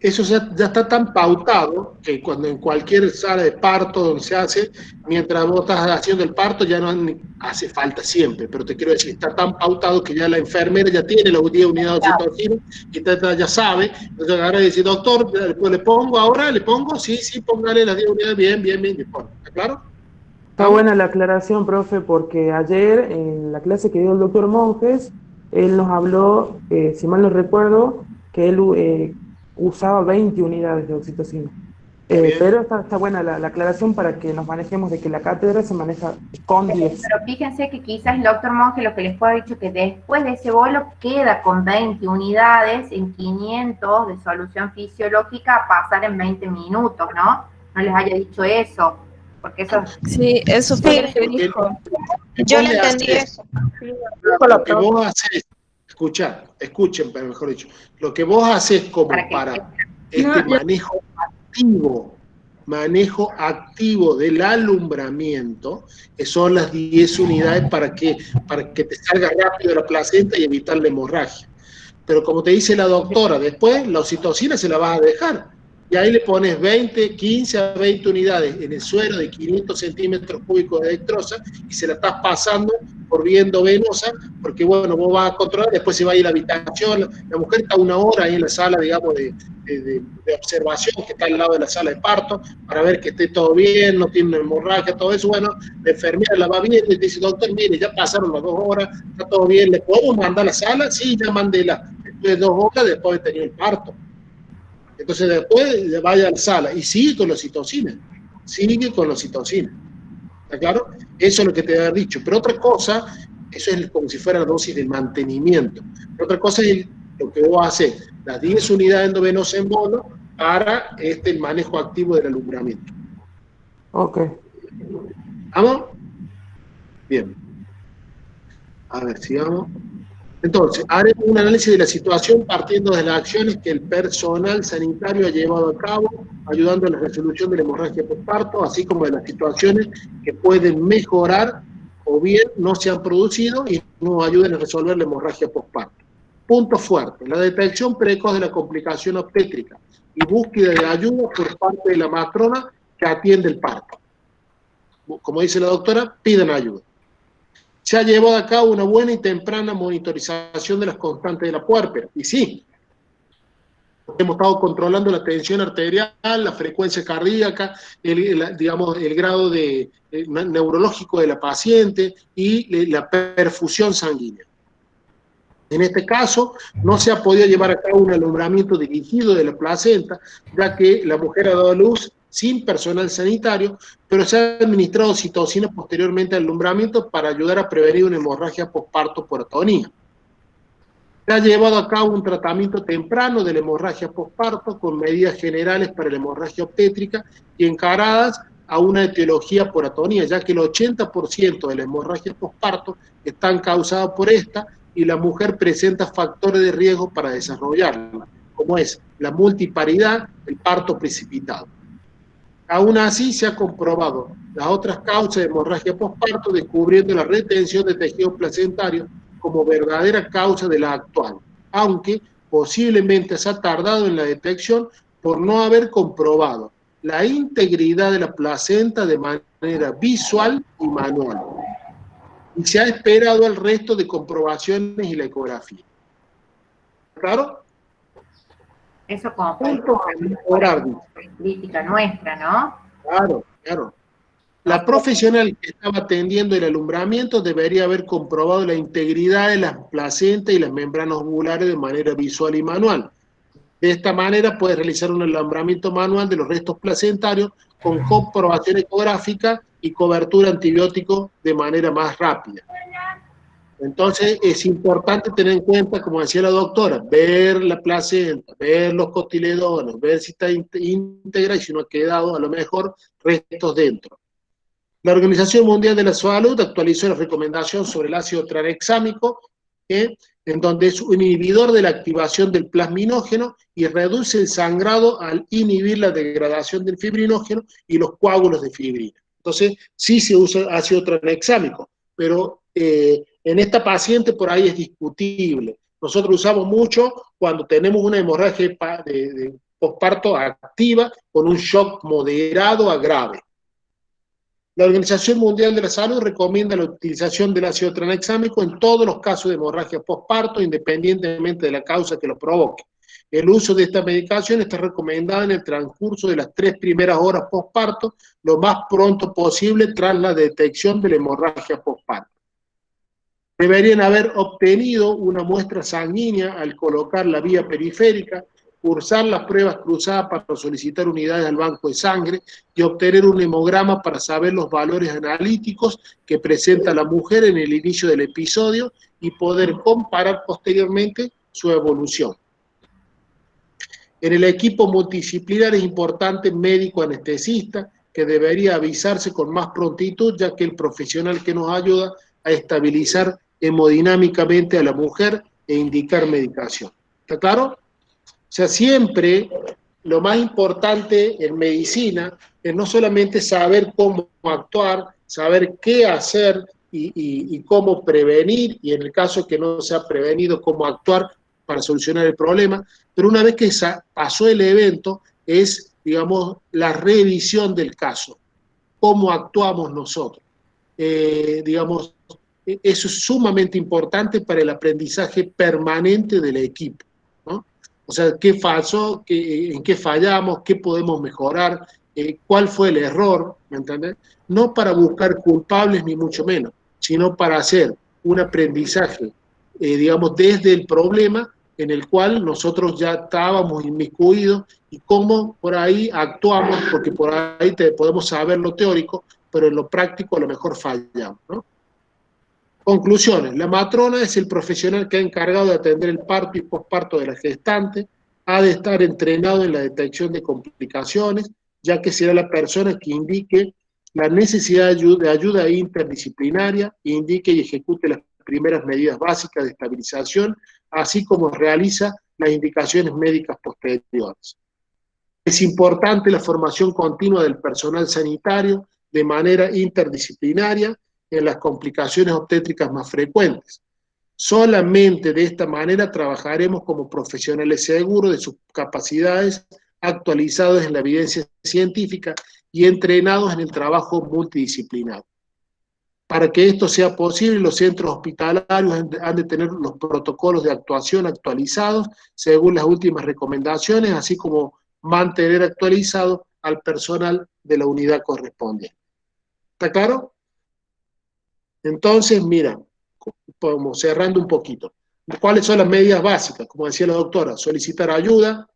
Eso ya está tan pautado que cuando en cualquier sala de parto donde se hace, mientras vos estás haciendo el parto ya no hace falta siempre, pero te quiero decir, está tan pautado que ya la enfermera ya tiene las 10 unidades de oxitocina y ya sabe. Entonces ahora dice, doctor, ¿le pongo ahora? ¿Le pongo? Sí, póngale las 10 unidades, bien, ¿está claro? Está buena la aclaración, profe, porque ayer en la clase que dio el doctor Monjes, él nos habló, si mal no recuerdo, que él usaba 20 unidades de oxitocina. Pero está buena la aclaración para que nos manejemos de que la cátedra se maneja con 10. Pero fíjense que quizás el doctor Monge lo que les puede haber dicho que después de ese bolo queda con 20 unidades en 500 de solución fisiológica a pasar en 20me, ¿no? No les haya dicho eso, porque eso... Sí, eso fue lo que dijo. Yo no entendí eso. Lo que vos haces, escuchen, pero mejor dicho, lo que vos haces como para este manejo activo del alumbramiento, que son las 10 unidades para que te salga rápido la placenta y evitar la hemorragia. Pero como te dice la doctora, después la oxitocina se la vas a dejar. Y ahí le pones 15 a 20 unidades en el suero de 500 centímetros cúbicos de dextrosa y se la estás pasando por vía endovenosa, porque bueno, vos vas a controlar, después se va a ir a la habitación, la mujer está 1 hora ahí en la sala, digamos, de observación, que está al lado de la sala de parto, para ver que esté todo bien, no tiene una hemorragia, todo eso. Bueno, la enfermera la va viendo y te dice, doctor, mire, ya pasaron las 2 horas, está todo bien, ¿le podemos mandar a la sala? Sí, ya mandéla. Después de 2 horas, después de tener el parto. Entonces después vaya a la sala y sigue con la oxitocina. ¿Está claro? Eso es lo que te había dicho. Pero otra cosa, eso es como si fuera la dosis de mantenimiento. Pero otra cosa es lo que vos haces, las 10 unidades endovenosas en bolo para el manejo activo del alumbramiento. Ok. ¿Vamos? Bien. A ver, sigamos. Entonces, haremos un análisis de la situación partiendo de las acciones que el personal sanitario ha llevado a cabo, ayudando a la resolución de la hemorragia postparto, así como de las situaciones que pueden mejorar o bien no se han producido y nos ayuden a resolver la hemorragia postparto. Punto fuerte: la detección precoz de la complicación obstétrica y búsqueda de ayuda por parte de la matrona que atiende el parto. Como dice la doctora, pidan ayuda. Se ha llevado a cabo una buena y temprana monitorización de las constantes de la puérpera. Y sí, hemos estado controlando la tensión arterial, la frecuencia cardíaca, el grado neurológico de la paciente y la perfusión sanguínea. En este caso, no se ha podido llevar a cabo un alumbramiento dirigido de la placenta, ya que la mujer ha dado a luz sin personal sanitario, pero se ha administrado oxitocina posteriormente al alumbramiento para ayudar a prevenir una hemorragia postparto por atonía. Se ha llevado a cabo un tratamiento temprano de la hemorragia postparto con medidas generales para la hemorragia obstétrica y encaradas a una etiología por atonía, ya que el 80% de la hemorragia postparto están causadas por esta y la mujer presenta factores de riesgo para desarrollarla, como es la multiparidad, el parto precipitado. Aún así, se ha comprobado las otras causas de hemorragia postparto, descubriendo la retención de tejido placentario como verdadera causa de la actual, aunque posiblemente se ha tardado en la detección por no haber comprobado la integridad de la placenta de manera visual y manual. Y se ha esperado el resto de comprobaciones y la ecografía. ¿Claro? Eso como crítica nuestra, ¿no? Claro, claro. La profesional que estaba atendiendo el alumbramiento debería haber comprobado la integridad de las placentas y las membranas ovulares de manera visual y manual. De esta manera puede realizar un alumbramiento manual de los restos placentarios con comprobación ecográfica y cobertura antibiótico de manera más rápida. Entonces es importante tener en cuenta, como decía la doctora, ver la placenta, ver los cotiledones, ver si está íntegra y si no ha quedado a lo mejor restos dentro. La Organización Mundial de la Salud actualizó la recomendación sobre el ácido tranexámico, en donde es un inhibidor de la activación del plasminógeno y reduce el sangrado al inhibir la degradación del fibrinógeno y los coágulos de fibrina. Entonces, sí se usa ácido tranexámico, pero en esta paciente por ahí es discutible. Nosotros usamos mucho cuando tenemos una hemorragia de posparto activa con un shock moderado a grave. La Organización Mundial de la Salud recomienda la utilización del ácido tranexámico en todos los casos de hemorragia postparto, independientemente de la causa que lo provoque. El uso de esta medicación está recomendada en el transcurso de las 3 primeras horas postparto, lo más pronto posible tras la detección de la hemorragia postparto. Deberían haber obtenido una muestra sanguínea al colocar la vía periférica, cursar las pruebas cruzadas para solicitar unidades al banco de sangre y obtener un hemograma para saber los valores analíticos que presenta la mujer en el inicio del episodio y poder comparar posteriormente su evolución. En el equipo multidisciplinar es importante médico anestesista, que debería avisarse con más prontitud, ya que el profesional que nos ayuda a estabilizar hemodinámicamente a la mujer e indicar medicación. ¿Está claro? O sea, siempre lo más importante en medicina es no solamente saber cómo actuar, saber qué hacer y cómo prevenir, y en el caso que no se ha prevenido, cómo actuar para solucionar el problema, pero una vez que pasó el evento, es, digamos, la revisión del caso, cómo actuamos nosotros. Digamos, eso es sumamente importante para el aprendizaje permanente del equipo, ¿no? O sea, qué pasó, en qué fallamos, qué podemos mejorar, cuál fue el error, ¿me entiendes? No para buscar culpables ni mucho menos, sino para hacer un aprendizaje, digamos, desde el problema en el cual nosotros ya estábamos inmiscuidos y cómo por ahí actuamos, porque por ahí podemos saber lo teórico, pero en lo práctico a lo mejor fallamos, ¿no? Conclusiones. La matrona es el profesional que ha encargado de atender el parto y posparto de la gestante, ha de estar entrenado en la detección de complicaciones, ya que será la persona que indique la necesidad de ayuda interdisciplinaria, indique y ejecute las primeras medidas básicas de estabilización, así como realiza las indicaciones médicas posteriores. Es importante la formación continua del personal sanitario de manera interdisciplinaria en las complicaciones obstétricas más frecuentes. Solamente de esta manera trabajaremos como profesionales seguros de sus capacidades, actualizados en la evidencia científica y entrenados en el trabajo multidisciplinario. Para que esto sea posible, los centros hospitalarios han de tener los protocolos de actuación actualizados según las últimas recomendaciones, así como mantener actualizado al personal de la unidad correspondiente. ¿Está claro? Entonces, mira, como cerrando un poquito, ¿cuáles son las medidas básicas? Como decía la doctora, solicitar ayuda,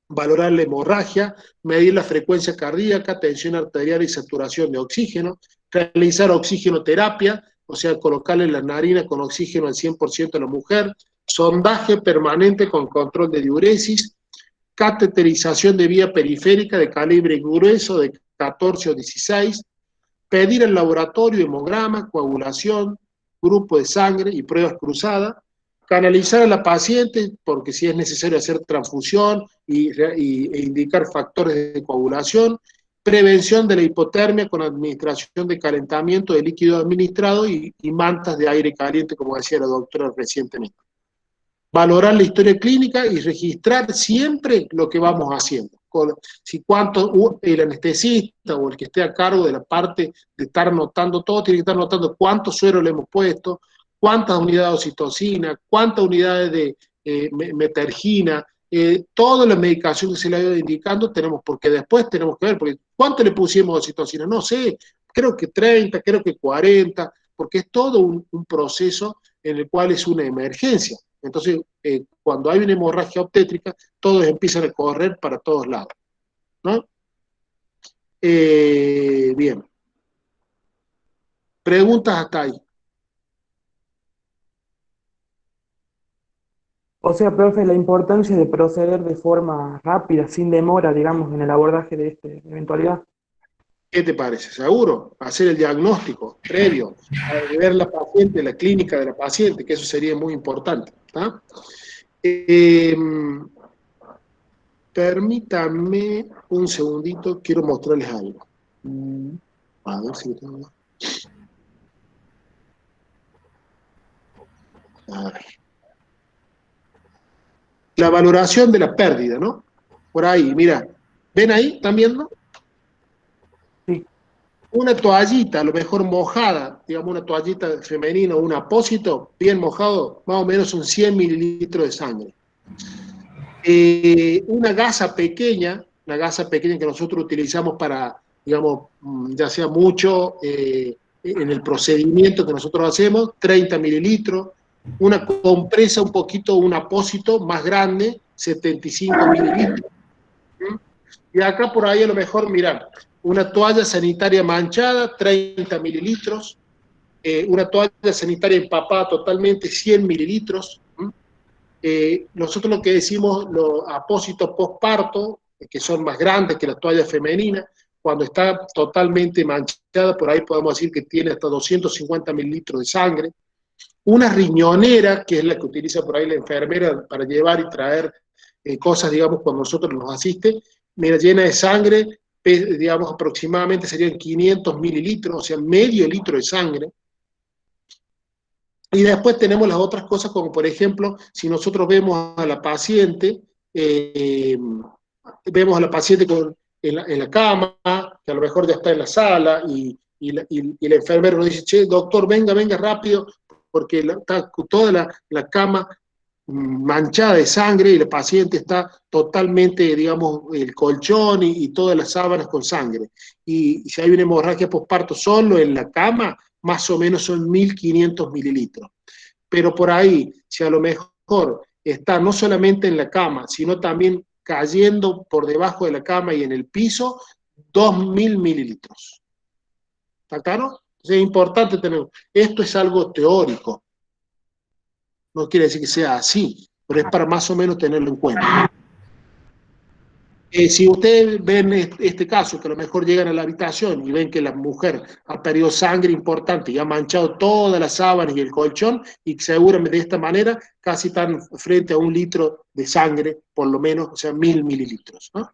valorar la hemorragia, medir la frecuencia cardíaca, tensión arterial y saturación de oxígeno, realizar oxigenoterapia, o sea, colocarle la narina con oxígeno al 100% a la mujer, sondaje permanente con control de diuresis, cateterización de vía periférica de calibre grueso de 14 o 16, pedir al laboratorio hemograma, coagulación, grupo de sangre y pruebas cruzadas, canalizar a la paciente, porque si es necesario hacer transfusión e indicar factores de coagulación, prevención de la hipotermia con administración de calentamiento de líquido administrado y mantas de aire caliente, como decía la doctora recientemente. Valorar la historia clínica y registrar siempre lo que vamos haciendo. Si el anestesista o el que esté a cargo de la parte de estar anotando todo, tiene que estar anotando cuántos sueros le hemos puesto, cuántas unidades de oxitocina, cuántas unidades de metergina, toda la medicación que se le ha ido indicando, porque después tenemos que ver, porque ¿cuánto le pusimos de oxitocina? No sé, creo que 30, creo que 40, porque es todo un proceso en el cual es una emergencia. Entonces, cuando hay una hemorragia obstétrica, todos empiezan a correr para todos lados, ¿no? Bien. Preguntas hasta ahí. O sea, profe, la importancia de proceder de forma rápida, sin demora, digamos, en el abordaje de esta eventualidad. ¿Qué te parece? ¿Seguro? Hacer el diagnóstico previo, ver la paciente, la clínica de la paciente, que eso sería muy importante. ¿Tá? Permítanme un segundito, quiero mostrarles algo. A ver si tengo... A ver. La valoración de la pérdida, ¿no? Por ahí, mira, ¿ven ahí? ¿Están viendo? Sí. Una toallita, a lo mejor mojada, digamos una toallita femenina o un apósito, bien mojado, más o menos son 100 mililitros de sangre. Una gasa pequeña, la gasa pequeña que nosotros utilizamos para, digamos, ya sea mucho en el procedimiento que nosotros hacemos, 30 mililitros. Una compresa un poquito, un apósito más grande, 75 mililitros. Y acá por ahí a lo mejor, mirá, una toalla sanitaria manchada, 30 mililitros. Una toalla sanitaria empapada totalmente, 100 mililitros. Nosotros lo que decimos, los apósitos postparto, que son más grandes que las toallas femeninas, cuando está totalmente manchada, por ahí podemos decir que tiene hasta 250 mililitros de sangre. Una riñonera, que es la que utiliza por ahí la enfermera para llevar y traer cosas, digamos, cuando nosotros nos asiste, mira, llena de sangre, digamos, aproximadamente serían 500 mililitros, o sea, medio litro de sangre. Y después tenemos las otras cosas, como por ejemplo, si nosotros vemos a la paciente, en la cama, que a lo mejor ya está en la sala, y el enfermero nos dice, che, doctor, venga rápido, porque está toda la cama manchada de sangre y la paciente está totalmente, digamos, el colchón y todas las sábanas con sangre. Y si hay una hemorragia posparto solo en la cama, más o menos son 1500 mililitros. Pero por ahí, si a lo mejor está no solamente en la cama, sino también cayendo por debajo de la cama y en el piso, 2000 mililitros. ¿Está claro? Entonces es importante tener, esto es algo teórico, no quiere decir que sea así, pero es para más o menos tenerlo en cuenta. Si ustedes ven este caso, que a lo mejor llegan a la habitación y ven que la mujer ha perdido sangre importante y ha manchado todas las sábanas y el colchón, y seguramente de esta manera casi están frente a 1 litro de sangre, por lo menos, o sea, 1000 mililitros, ¿no?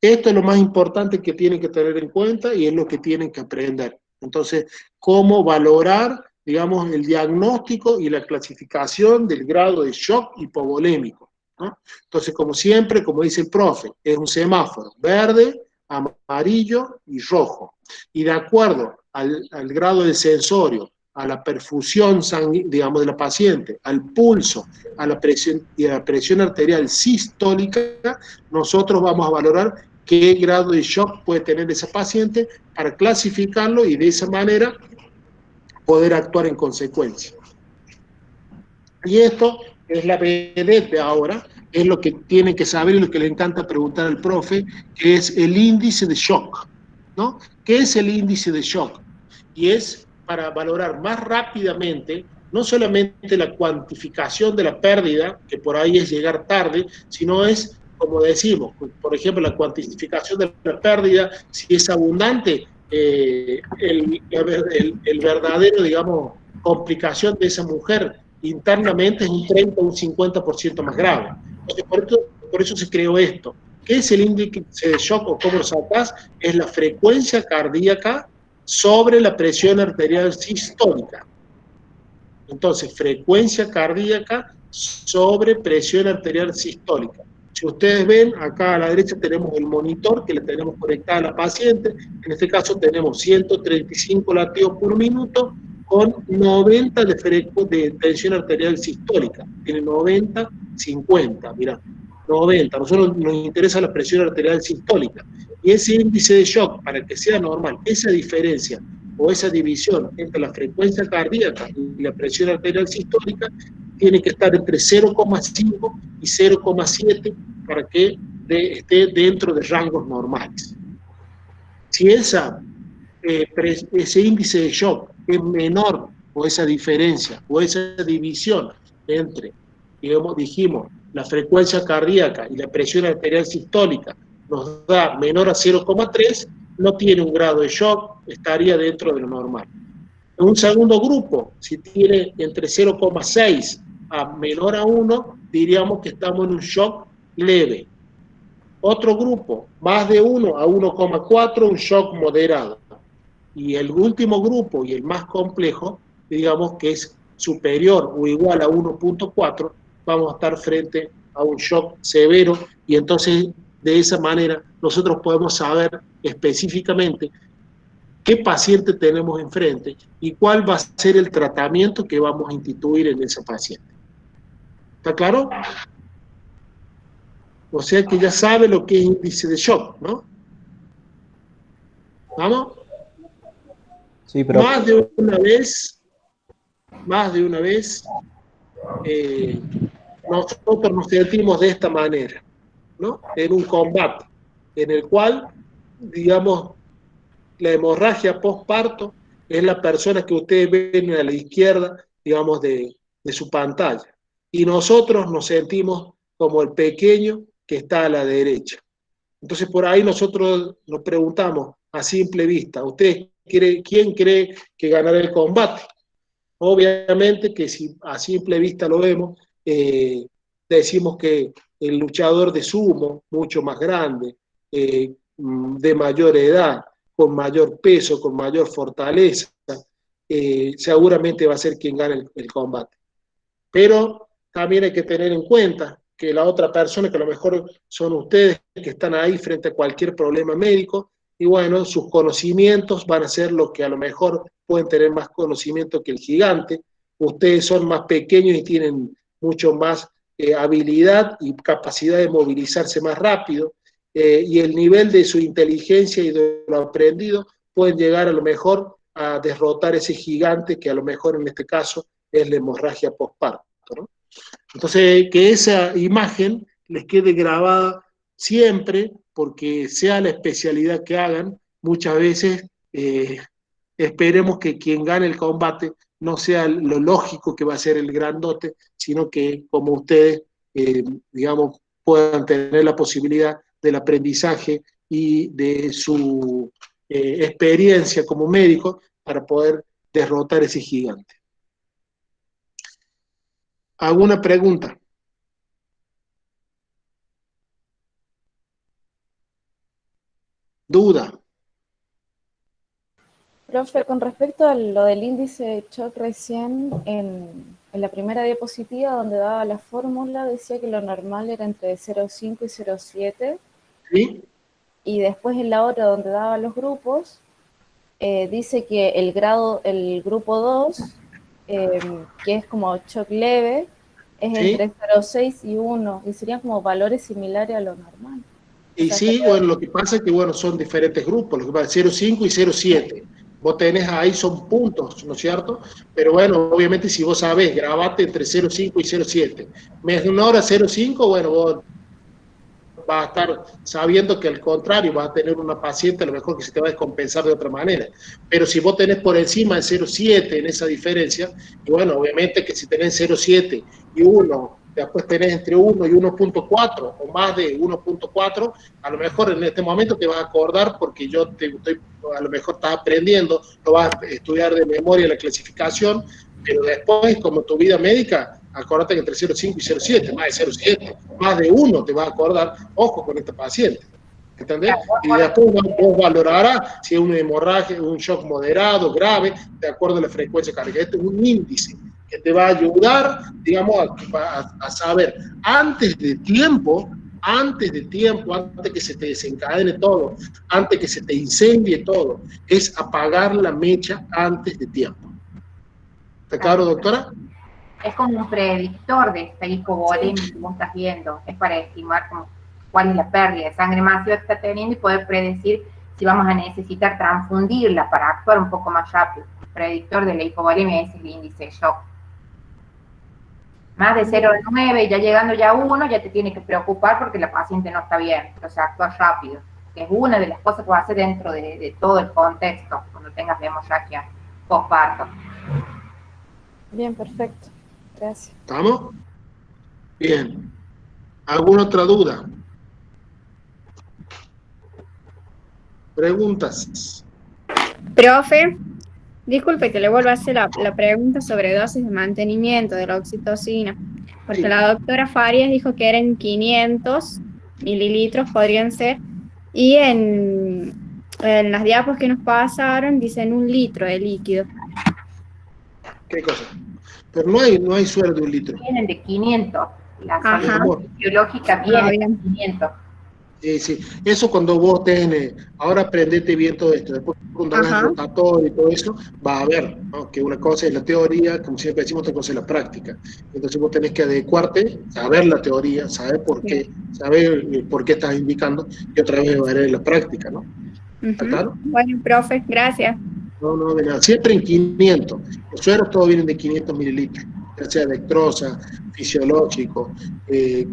Esto es lo más importante que tienen que tener en cuenta y es lo que tienen que aprender. Entonces, cómo valorar, digamos, el diagnóstico y la clasificación del grado de shock hipovolémico, ¿no? Entonces, como siempre, como dice el profe, es un semáforo, verde, amarillo y rojo. Y de acuerdo al grado del sensorio, a la perfusión digamos, de la paciente, al pulso, a la presión y a la presión arterial sistólica, nosotros vamos a valorar qué grado de shock puede tener esa paciente para clasificarlo y de esa manera poder actuar en consecuencia. Y esto es la vedette de ahora, es lo que tienen que saber y lo que le encanta preguntar al profe, que es el índice de shock, ¿no? ¿Qué es el índice de shock? Y es para valorar más rápidamente, no solamente la cuantificación de la pérdida, que por ahí es llegar tarde, sino es, como decimos, por ejemplo, la cuantificación de la pérdida, si es abundante, el verdadero, digamos, complicación de esa mujer internamente es un 30 o un 50% más grave. Entonces, por eso se creó esto. ¿Qué es el índice de shock o cómo lo sacás? Es la frecuencia cardíaca sobre la presión arterial sistólica. Entonces, frecuencia cardíaca sobre presión arterial sistólica. Si ustedes ven, acá a la derecha tenemos el monitor que le tenemos conectado a la paciente. En este caso tenemos 135 latidos por minuto con 90 de tensión arterial sistólica. Tiene 90, 50, mirá, 90. A nosotros nos interesa la presión arterial sistólica. Y ese índice de shock, para que sea normal, esa diferencia o esa división entre la frecuencia cardíaca y la presión arterial sistólica tiene que estar entre 0,5 y 0,7 para que esté dentro de rangos normales. Si ese índice de shock es menor, o esa diferencia, o esa división entre, dijimos, la frecuencia cardíaca y la presión arterial sistólica nos da menor a 0,3, no tiene un grado de shock, estaría dentro de lo normal. En un segundo grupo, si tiene entre 0,6 a menor a 1, diríamos que estamos en un shock leve. Otro grupo, más de 1 a 1,4, un shock moderado. Y el último grupo, y el más complejo, digamos que es superior o igual a 1,4, vamos a estar frente a un shock severo, y entonces de esa manera nosotros podemos saber específicamente qué paciente tenemos enfrente y cuál va a ser el tratamiento que vamos a instituir en ese paciente. ¿Está claro? O sea que ya sabe lo que es índice de shock, ¿no? ¿Vamos? Sí, pero... Más de una vez, nosotros nos sentimos de esta manera, ¿no? En un combate, en el cual, digamos, la hemorragia postparto es la persona que ustedes ven a la izquierda, digamos, de su pantalla. Y nosotros nos sentimos como el pequeño que está a la derecha. Entonces, por ahí nosotros nos preguntamos, a simple vista, ¿quién cree que ganará el combate? Obviamente que si a simple vista lo vemos, decimos que el luchador de sumo, mucho más grande, de mayor edad, con mayor peso, con mayor fortaleza, seguramente va a ser quien gane el combate. Pero también hay que tener en cuenta que la otra persona, que a lo mejor son ustedes que están ahí frente a cualquier problema médico, y bueno, sus conocimientos van a ser los que a lo mejor pueden tener más conocimiento que el gigante. Ustedes son más pequeños y tienen mucho más habilidad y capacidad de movilizarse más rápido, y el nivel de su inteligencia y de lo aprendido pueden llegar a lo mejor a derrotar ese gigante que a lo mejor en este caso es la hemorragia postparto, ¿no? Entonces, que esa imagen les quede grabada siempre, porque sea la especialidad que hagan, muchas veces esperemos que quien gane el combate no sea lo lógico que va a ser el grandote, sino que como ustedes, digamos, puedan tener la posibilidad del aprendizaje y de su experiencia como médico para poder derrotar ese gigante. ¿Alguna pregunta? ¿Duda? Profe, con respecto a lo del índice de shock recién, en la primera diapositiva donde daba la fórmula, decía que lo normal era entre 0,5 y 0,7. ¿Sí? Y después en la otra donde daba los grupos, dice que el grupo 2, que es como shock leve, es ¿Sí? entre 0,6 y 1, y serían como valores similares a lo normal. Y sí, bueno, lo que pasa es que bueno, son diferentes grupos, lo que pasa es 0,5 y 0,7. Vos tenés ahí, son puntos, ¿no es cierto? Pero bueno, obviamente si vos sabés, grabate entre 0,5 y 0,7. Menor a 0,5, bueno, vos vas a estar sabiendo que al contrario, vas a tener una paciente a lo mejor que se te va a descompensar de otra manera. Pero si vos tenés por encima de 0,7 en esa diferencia, y bueno, obviamente que si tenés 0,7 y 1, después tenés entre 1 y 1,4 o más de 1,4, a lo mejor en este momento te vas a acordar porque a lo mejor estás aprendiendo, lo vas a estudiar de memoria la clasificación, pero después, como tu vida médica, acordate que entre 0,5 y 0,7, más de 0,7, más de 1 te va a acordar, ojo con este paciente. ¿Entendés? Y después vos valorarás si es una hemorragia, un shock moderado, grave, de acuerdo a la frecuencia cardíaca. Este es un índice que te va a ayudar, digamos, a saber antes de tiempo, antes que se te desencadene todo, antes que se te incendie todo, es apagar la mecha antes de tiempo. ¿Está claro, doctora? Es como un predictor de esta hipovolemia que vos estás viendo, es para estimar cuál es la pérdida de sangre masiva que está teniendo y poder predecir si vamos a necesitar transfundirla para actuar un poco más rápido. El predictor de la hipovolemia es el índice de shock. Más de 0,9, ya llegando ya a 1, ya te tiene que preocupar porque la paciente no está bien, entonces actúa rápido, que es una de las cosas que va a hacer dentro de todo el contexto, cuando tengas la hemorragia postparto. Bien, perfecto. Gracias. ¿Estamos? Bien. ¿Alguna otra duda? ¿Preguntas? Profe, disculpe que le vuelva a hacer la pregunta sobre dosis de mantenimiento de la oxitocina, porque la doctora Farias dijo que eran 500 mililitros, podrían ser, y en las diapos que nos pasaron dicen 1 litro de líquido. ¿Qué cosa? Pero no hay suero de 1 litro. Vienen de 500, la salud biológica viene de 500. Sí. Eso cuando vos tenés, ahora aprendete bien todo esto, después cuando hagas rotatorio y todo eso, vas a ver, ¿no? Que una cosa es la teoría, como siempre decimos, otra cosa es la práctica. Entonces vos tenés que adecuarte, saber la teoría, saber por qué estás indicando, y otra vez ver la práctica, ¿no? ¿Está claro? Bueno, profe, gracias. No, de nada, siempre en 500. Los sueros todos vienen de 500 mililitros, ya sea dextrosa, fisiológico,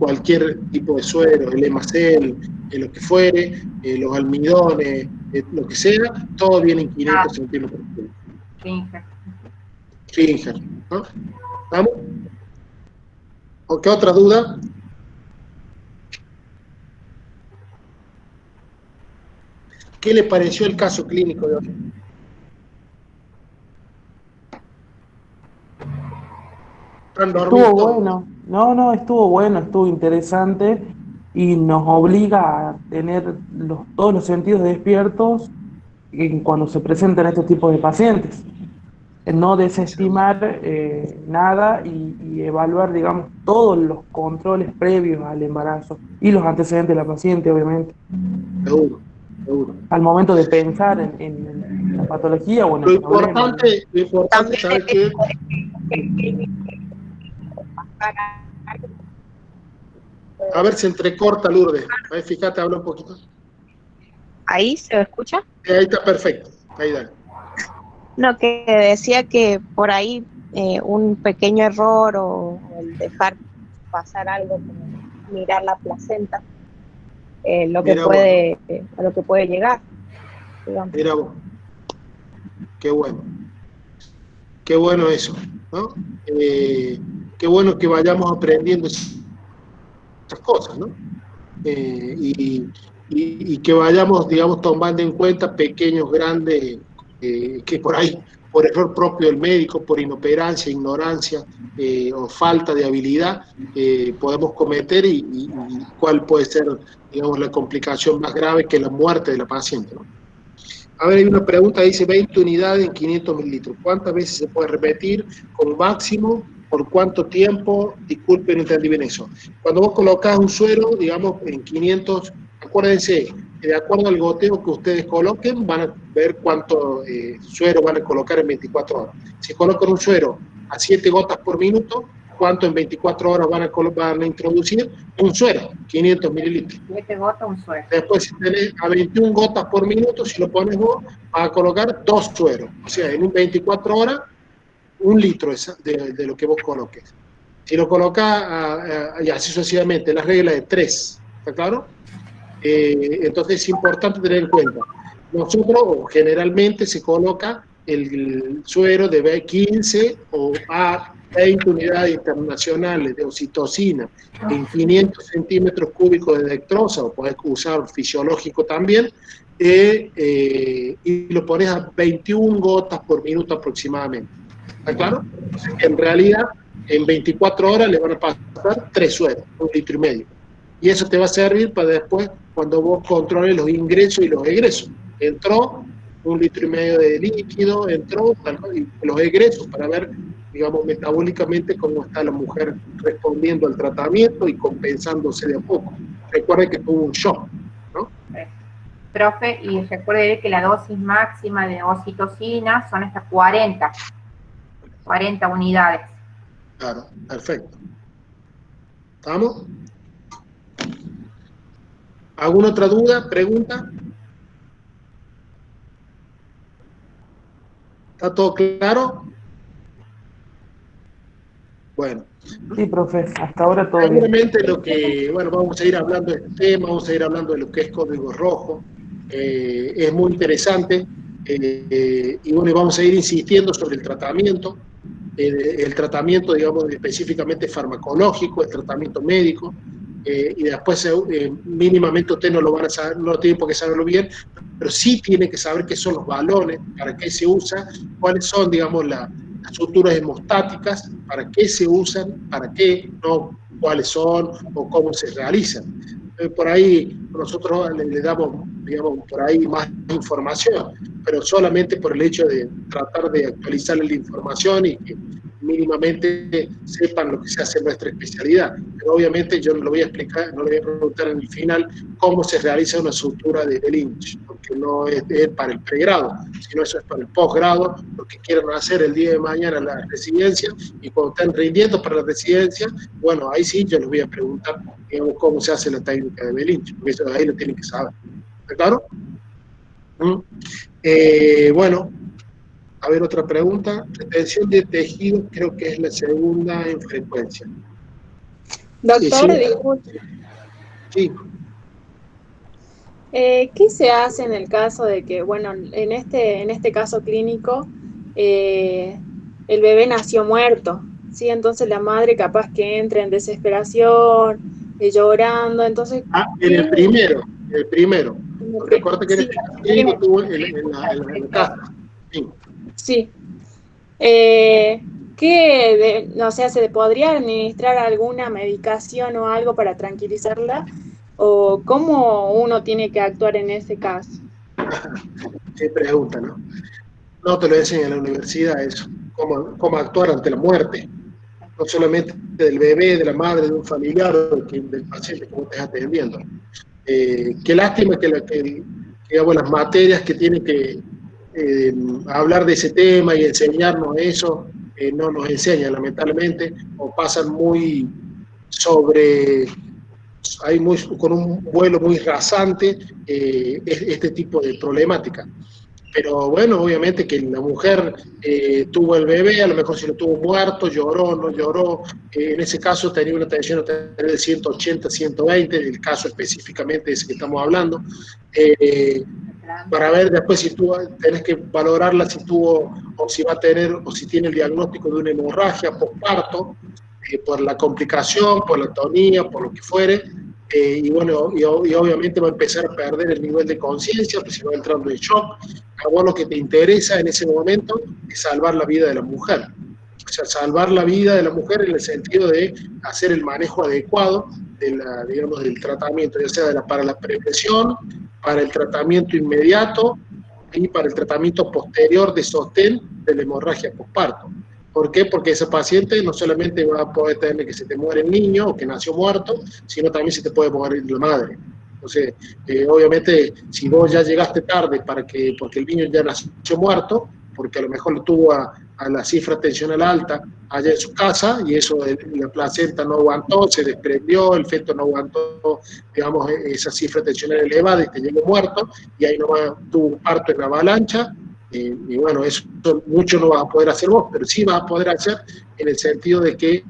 cualquier tipo de suero, el hemacel, lo que fuere, los almidones, lo que sea, todo viene en 500 centímetros. Springer, ¿no? ¿Vamos? ¿O qué otra duda? ¿Qué le pareció el caso clínico de hoy? Estuvo bueno, estuvo bueno, estuvo interesante y nos obliga a tener todos los sentidos despiertos cuando se presentan estos tipos de pacientes. No desestimar nada y evaluar, digamos, todos los controles previos al embarazo y los antecedentes de la paciente, obviamente. Seguro. Al momento de pensar en la patología o en el problema. Lo importante es saber que... A ver, se entrecorta, Lourdes. Ahí, fíjate, habla un poquito. ¿Ahí se escucha? Ahí está perfecto. Ahí dale. No, que decía que por ahí un pequeño error o el dejar pasar algo como mirar la placenta, a lo que puede llegar. Digamos. Mira vos. Qué bueno. Qué bueno eso, ¿no? Qué bueno que vayamos aprendiendo esas cosas, ¿no? Y que vayamos, digamos, tomando en cuenta pequeños, grandes, que por ahí, por error propio del médico, por inoperancia, ignorancia o falta de habilidad, podemos cometer y cuál puede ser, digamos, la complicación más grave que la muerte de la paciente, ¿no? A ver, hay una pregunta, dice 20 unidades en 500 mililitros. ¿Cuántas veces se puede repetir con máximo? ¿Por cuánto tiempo? Disculpen, no entendí bien eso. Cuando vos colocás un suero, digamos, en 500, acuérdense, de acuerdo al goteo que ustedes coloquen, van a ver cuánto suero van a colocar en 24 horas. Si colocan un suero a 7 gotas por minuto, ¿cuánto en 24 horas van a introducir? Un suero, 500 mililitros. 7 gotas, un suero. Después, si tenés a 21 gotas por minuto, si lo pones vos, vas a colocar 2 sueros. O sea, en 24 horas, 1 litro de lo que vos coloques. Si lo colocás, y así sucesivamente, la regla de 3, ¿está claro? Entonces es importante tener en cuenta. Nosotros generalmente se coloca el suero de B15 o a 20 unidades internacionales de oxitocina en 500 centímetros cúbicos de dextrosa, o podés usar fisiológico también, y lo pones a 21 gotas por minuto aproximadamente. ¿Está claro? Entonces, en realidad, en 24 horas le van a pasar 3 sueros, 1,5 litros. Y eso te va a servir para después, cuando vos controles los ingresos y los egresos. Entró 1,5 litros de líquido, entró, y los egresos para ver, digamos, metabólicamente cómo está la mujer respondiendo al tratamiento y compensándose de a poco. Recuerde que tuvo un shock, ¿no? Profe, y recuerde que la dosis máxima de oxitocina son hasta 40 unidades. Claro, perfecto. ¿Estamos? ¿Alguna otra duda, pregunta? ¿Está todo claro? Bueno. Sí, profe, hasta ahora todo bien. Seguramente lo que, bueno, vamos a ir hablando de este tema, vamos a ir hablando de lo que es código rojo, es muy interesante, y bueno, vamos a ir insistiendo sobre el tratamiento, digamos, específicamente farmacológico, el tratamiento médico, y después mínimamente usted no lo van a saber, no tiene por qué saberlo bien, pero sí tiene que saber qué son los balones, para qué se usa, cuáles son, digamos, las suturas hemostáticas, para qué se usan, para qué, no cuáles son o cómo se realizan. Por ahí nosotros le damos, digamos, por ahí más información, pero solamente por el hecho de tratar de actualizar la información y que mínimamente sepan lo que se hace en nuestra especialidad. Pero obviamente yo no lo voy a explicar, no le voy a preguntar en el final cómo se realiza una sutura de Lynch, porque no es para el pregrado, sino eso es para el posgrado, lo que quieran hacer el día de mañana en la residencia, y cuando estén rindiendo para la residencia, bueno, ahí sí yo les voy a preguntar, digamos, cómo se hace la técnica de Lynch, porque eso ahí lo tienen que saber. ¿Está claro? Bueno, a ver, otra pregunta. Retención de tejido, creo que es la segunda en frecuencia. Doctor, disculpe. Sí. ¿Qué se hace en el caso de que, bueno, en este caso clínico, el bebé nació muerto? ¿Sí? Entonces la madre capaz que entra en desesperación, llorando, entonces... En el primero. Recuerda que en el clínico tuvo en la casa. Sí. Sí. O sea, ¿se podría administrar alguna medicación o algo para tranquilizarla? ¿O cómo uno tiene que actuar en ese caso? Qué pregunta, ¿no? No te lo enseñan en la universidad eso, cómo actuar ante la muerte. No solamente del bebé, de la madre, de un familiar o del paciente que vos estés atendiendo. Qué lástima que digamos, las materias que tienen que hablar de ese tema y enseñarnos eso, no nos enseñan lamentablemente, o pasan muy con un vuelo muy rasante este tipo de problemática. Pero bueno, obviamente que la mujer tuvo el bebé, a lo mejor si lo tuvo muerto, lloró, no lloró, en ese caso tenía una tensión arterial de 180, 120, el caso específicamente ese que estamos hablando, para ver después si tú tenés que valorarla si tuvo, o si va a tener, o si tiene el diagnóstico de una hemorragia postparto, por la complicación, por la atonía, por lo que fuere, y bueno, y obviamente va a empezar a perder el nivel de conciencia, pues si va entrando en shock. A vos lo que te interesa en ese momento es salvar la vida de la mujer. O sea, salvar la vida de la mujer en el sentido de hacer el manejo adecuado digamos, del tratamiento, ya sea para la prevención, para el tratamiento inmediato y para el tratamiento posterior de sostén de la hemorragia postparto. ¿Por qué? Porque ese paciente no solamente va a poder tener que se te muere el niño o que nació muerto, sino también se te puede morir la madre. Entonces, obviamente, si vos ya llegaste tarde porque el niño ya nació muerto, porque a lo mejor lo tuvo a la cifra tensional alta allá en su casa, y eso la placenta no aguantó, se desprendió, el feto no aguantó, digamos, esa cifra tensional elevada y te llegó muerto, y ahí nomás tuvo un parto en avalancha, y bueno, eso mucho no vas a poder hacer vos, pero sí vas a poder hacer en el sentido de que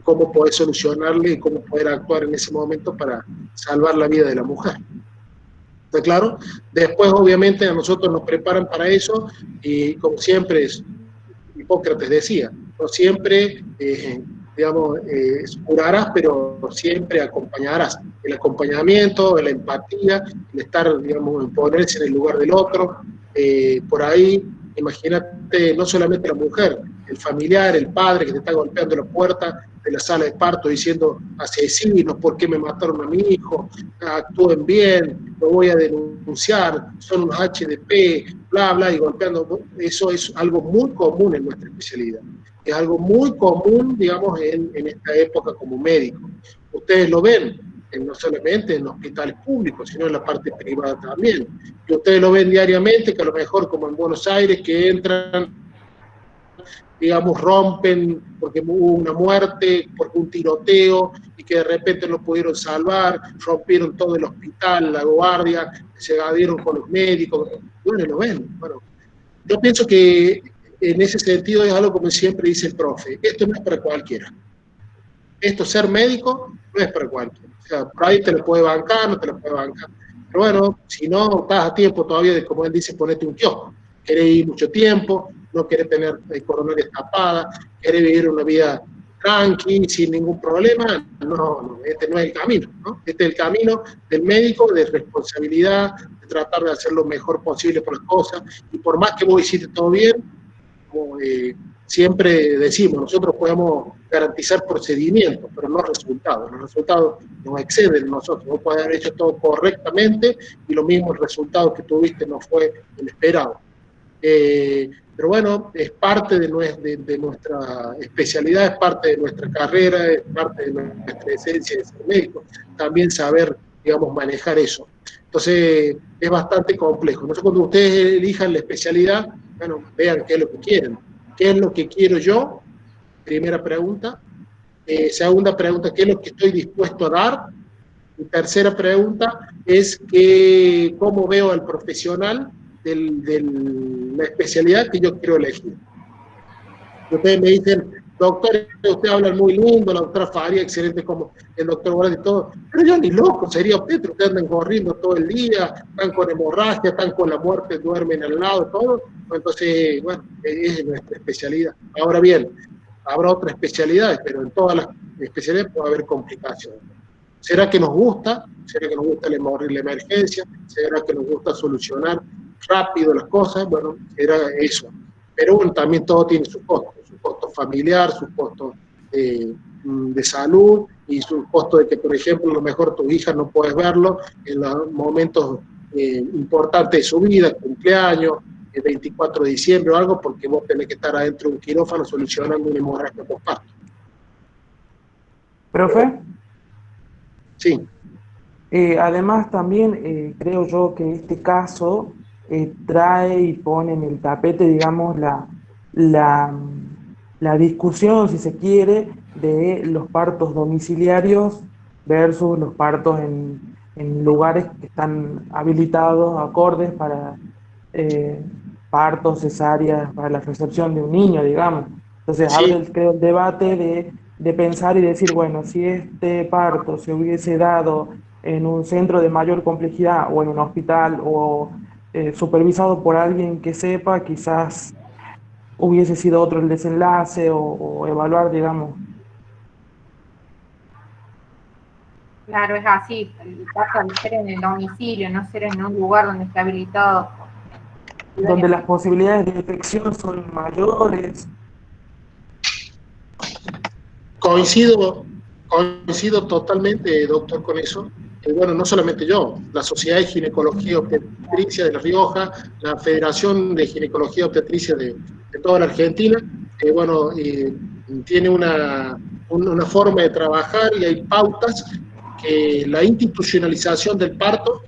cómo podés solucionarle y cómo poder actuar en ese momento para salvar la vida de la mujer. ¿Está claro? Después, obviamente, a nosotros nos preparan para eso, y como siempre, Hipócrates decía, no siempre, digamos, curarás, pero siempre acompañarás. El acompañamiento, la empatía, el estar, digamos, en ponerse en el lugar del otro, por ahí, imagínate no solamente la mujer, el familiar, el padre que te está golpeando la puerta de la sala de parto diciendo asesinos, ¿por qué me mataron a mi hijo? Actúen bien, lo voy a denunciar, son unos HDP, bla, bla, y golpeando. Eso es algo muy común en nuestra especialidad. Es algo muy común, digamos, en esta época como médico. Ustedes lo ven, no solamente en hospitales públicos, sino en la parte privada también. Y ustedes lo ven diariamente, que a lo mejor como en Buenos Aires, que entran, digamos, rompen porque hubo una muerte, porque un tiroteo, y que de repente no pudieron salvar, rompieron todo el hospital, la guardia, se evadieron con los médicos. Bueno, lo ven. Bueno, yo pienso que en ese sentido es algo como siempre dice el profe, esto no es para cualquiera. Esto, ser médico, no es para cualquiera. O sea, por ahí te lo puede bancar, no te lo puede bancar. Pero bueno, si no estás a tiempo todavía de, como él dice, ponerte un kiosco. Querés ir mucho tiempo, no querés tener coronarias tapadas, querés vivir una vida tranqui, sin ningún problema, no, este no es el camino, ¿no? Este es el camino del médico, de responsabilidad, de tratar de hacer lo mejor posible por las cosas, y por más que vos hiciste todo bien, como siempre decimos, nosotros podemos garantizar procedimientos, pero no resultados. Los resultados nos exceden nosotros. Vos podés haber hecho todo correctamente y lo mismo el resultado que tuviste no fue el esperado. Pero bueno, es parte de nuestra especialidad, es parte de nuestra carrera, es parte de nuestra esencia de ser médico. También saber, digamos, manejar eso. Entonces, es bastante complejo. Nosotros cuando ustedes elijan la especialidad, bueno, vean qué es lo que quieren. ¿Qué es lo que quiero yo? Primera pregunta. Segunda pregunta, ¿qué es lo que estoy dispuesto a dar? Y tercera pregunta es cómo veo al profesional de la especialidad que yo quiero elegir. Ustedes me dicen, doctor, usted habla muy lindo, la doctora Faria, excelente como el doctor Borat y todo, pero yo ni loco sería usted, ustedes andan corriendo todo el día, están con hemorragia, están con la muerte, duermen al lado, todo. Entonces, bueno, es nuestra especialidad. Ahora bien, habrá otras especialidades, pero en todas las especialidades puede haber complicaciones. ¿Será que nos gusta? ¿Será que nos gusta la emergencia? ¿Será que nos gusta solucionar rápido las cosas? Bueno, era eso. Pero bueno, también todo tiene su costo familiar, su costo de salud y su costo de que, por ejemplo, a lo mejor tu hija no puedes verlo en los momentos importantes de su vida, cumpleaños, el 24 de diciembre o algo, porque vos tenés que estar adentro de un quirófano solucionando una hemorragia postparto. ¿Profe? Sí. Además también creo yo que este caso trae y pone en el tapete, digamos, la discusión, si se quiere, de los partos domiciliarios versus los partos en lugares que están habilitados, acordes para partos, cesáreas, para la recepción de un niño, digamos. Entonces Sí. abre, creo, el debate de pensar y decir, bueno, si este parto se hubiese dado en un centro de mayor complejidad o en un hospital o supervisado por alguien que sepa, quizás hubiese sido otro el desenlace o evaluar, digamos. Claro, es así. El caso al ser en el domicilio, no ser en un lugar donde esté habilitado. Donde las posibilidades de detección son mayores. Coincido totalmente, doctor, con eso. Bueno, no solamente yo, la Sociedad de Ginecología y Obstetricia de La Rioja, la Federación de Ginecología y Obstetricia de toda la Argentina, tiene una forma de trabajar y hay pautas que la institucionalización del parto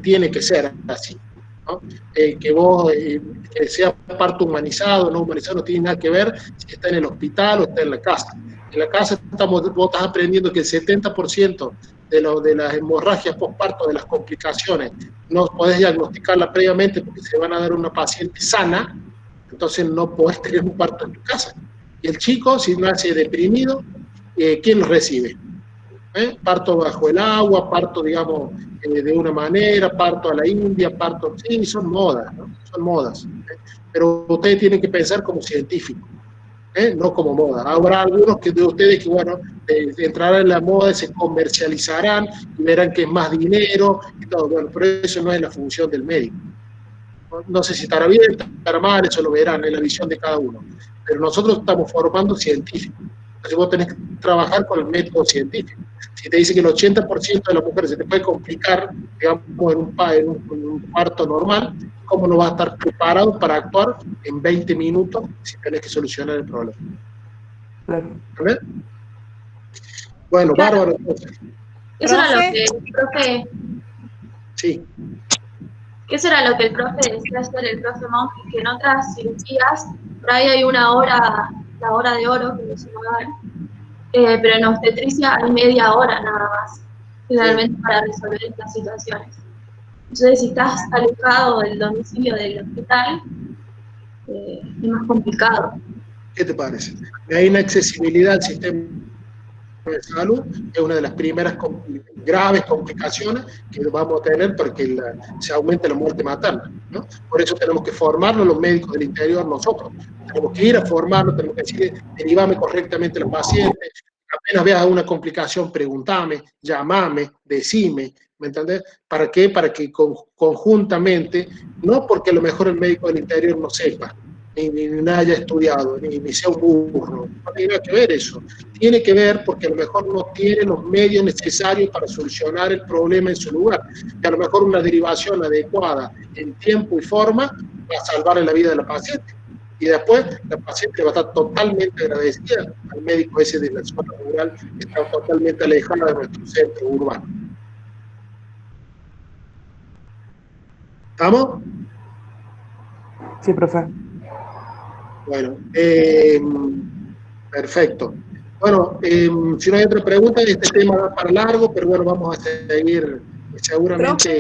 tiene que ser así, ¿no? Que sea parto humanizado, no humanizado, no tiene nada que ver si está en el hospital o está en la casa. En la casa vos estás aprendiendo que el 70% de las hemorragias postparto, de las complicaciones, no podés diagnosticarla previamente porque se van a dar a una paciente sana, entonces no podés tener un parto en tu casa. Y el chico, si nace deprimido, ¿quién lo recibe? Parto bajo el agua, parto, digamos, de una manera, parto a la India, parto... Sí, son modas, ¿no? Son modas. Pero ustedes tienen que pensar como científicos. No como moda. Habrá algunos de ustedes que, bueno, entrarán en la moda, se comercializarán y verán que es más dinero y todo. Bueno, pero eso no es la función del médico. no sé si estará bien, estará mal, eso lo verán en la visión de cada uno. Pero nosotros estamos formando científicos. Entonces vos tenés que trabajar con el método científico. Si te dice que el 80% de las mujeres se te puede complicar, digamos, en un parto normal, ¿cómo no vas a estar preparado para actuar en 20 minutos si tenés que solucionar el problema? ¿Vale? Bueno, bárbaro. Eso era lo que el profe... Sí. Eso era lo que el profe decía ayer, el profe Monge, que en otras cirugías, por ahí hay una hora, la hora de oro, que no se llama, pero en obstetricia hay media hora nada más, finalmente, para resolver estas situaciones. Entonces, si estás alejado del domicilio del hospital, es más complicado. ¿Qué te parece? Hay una accesibilidad al sistema de salud, es una de las primeras graves complicaciones que vamos a tener porque se aumenta la muerte materna, ¿no? Por eso tenemos que formarnos los médicos del interior nosotros. Tenemos que ir a formarnos, tenemos que decir, derivame correctamente a los pacientes. Apenas veas una complicación, preguntame, llamame, decime, ¿me entendés? ¿Para qué? Para que conjuntamente, no porque a lo mejor el médico del interior no sepa, ni haya estudiado, ni sea un burro, no tiene nada que ver eso. Tiene que ver porque a lo mejor no tiene los medios necesarios para solucionar el problema en su lugar. Y a lo mejor una derivación adecuada en tiempo y forma va a salvar la vida de la paciente. Y después la paciente va a estar totalmente agradecida al médico ese de la zona rural que está totalmente alejada de nuestro centro urbano. ¿Estamos? Sí, profe. Bueno, perfecto. Bueno, si no hay otra pregunta, este tema va para largo, pero bueno, vamos a seguir seguramente.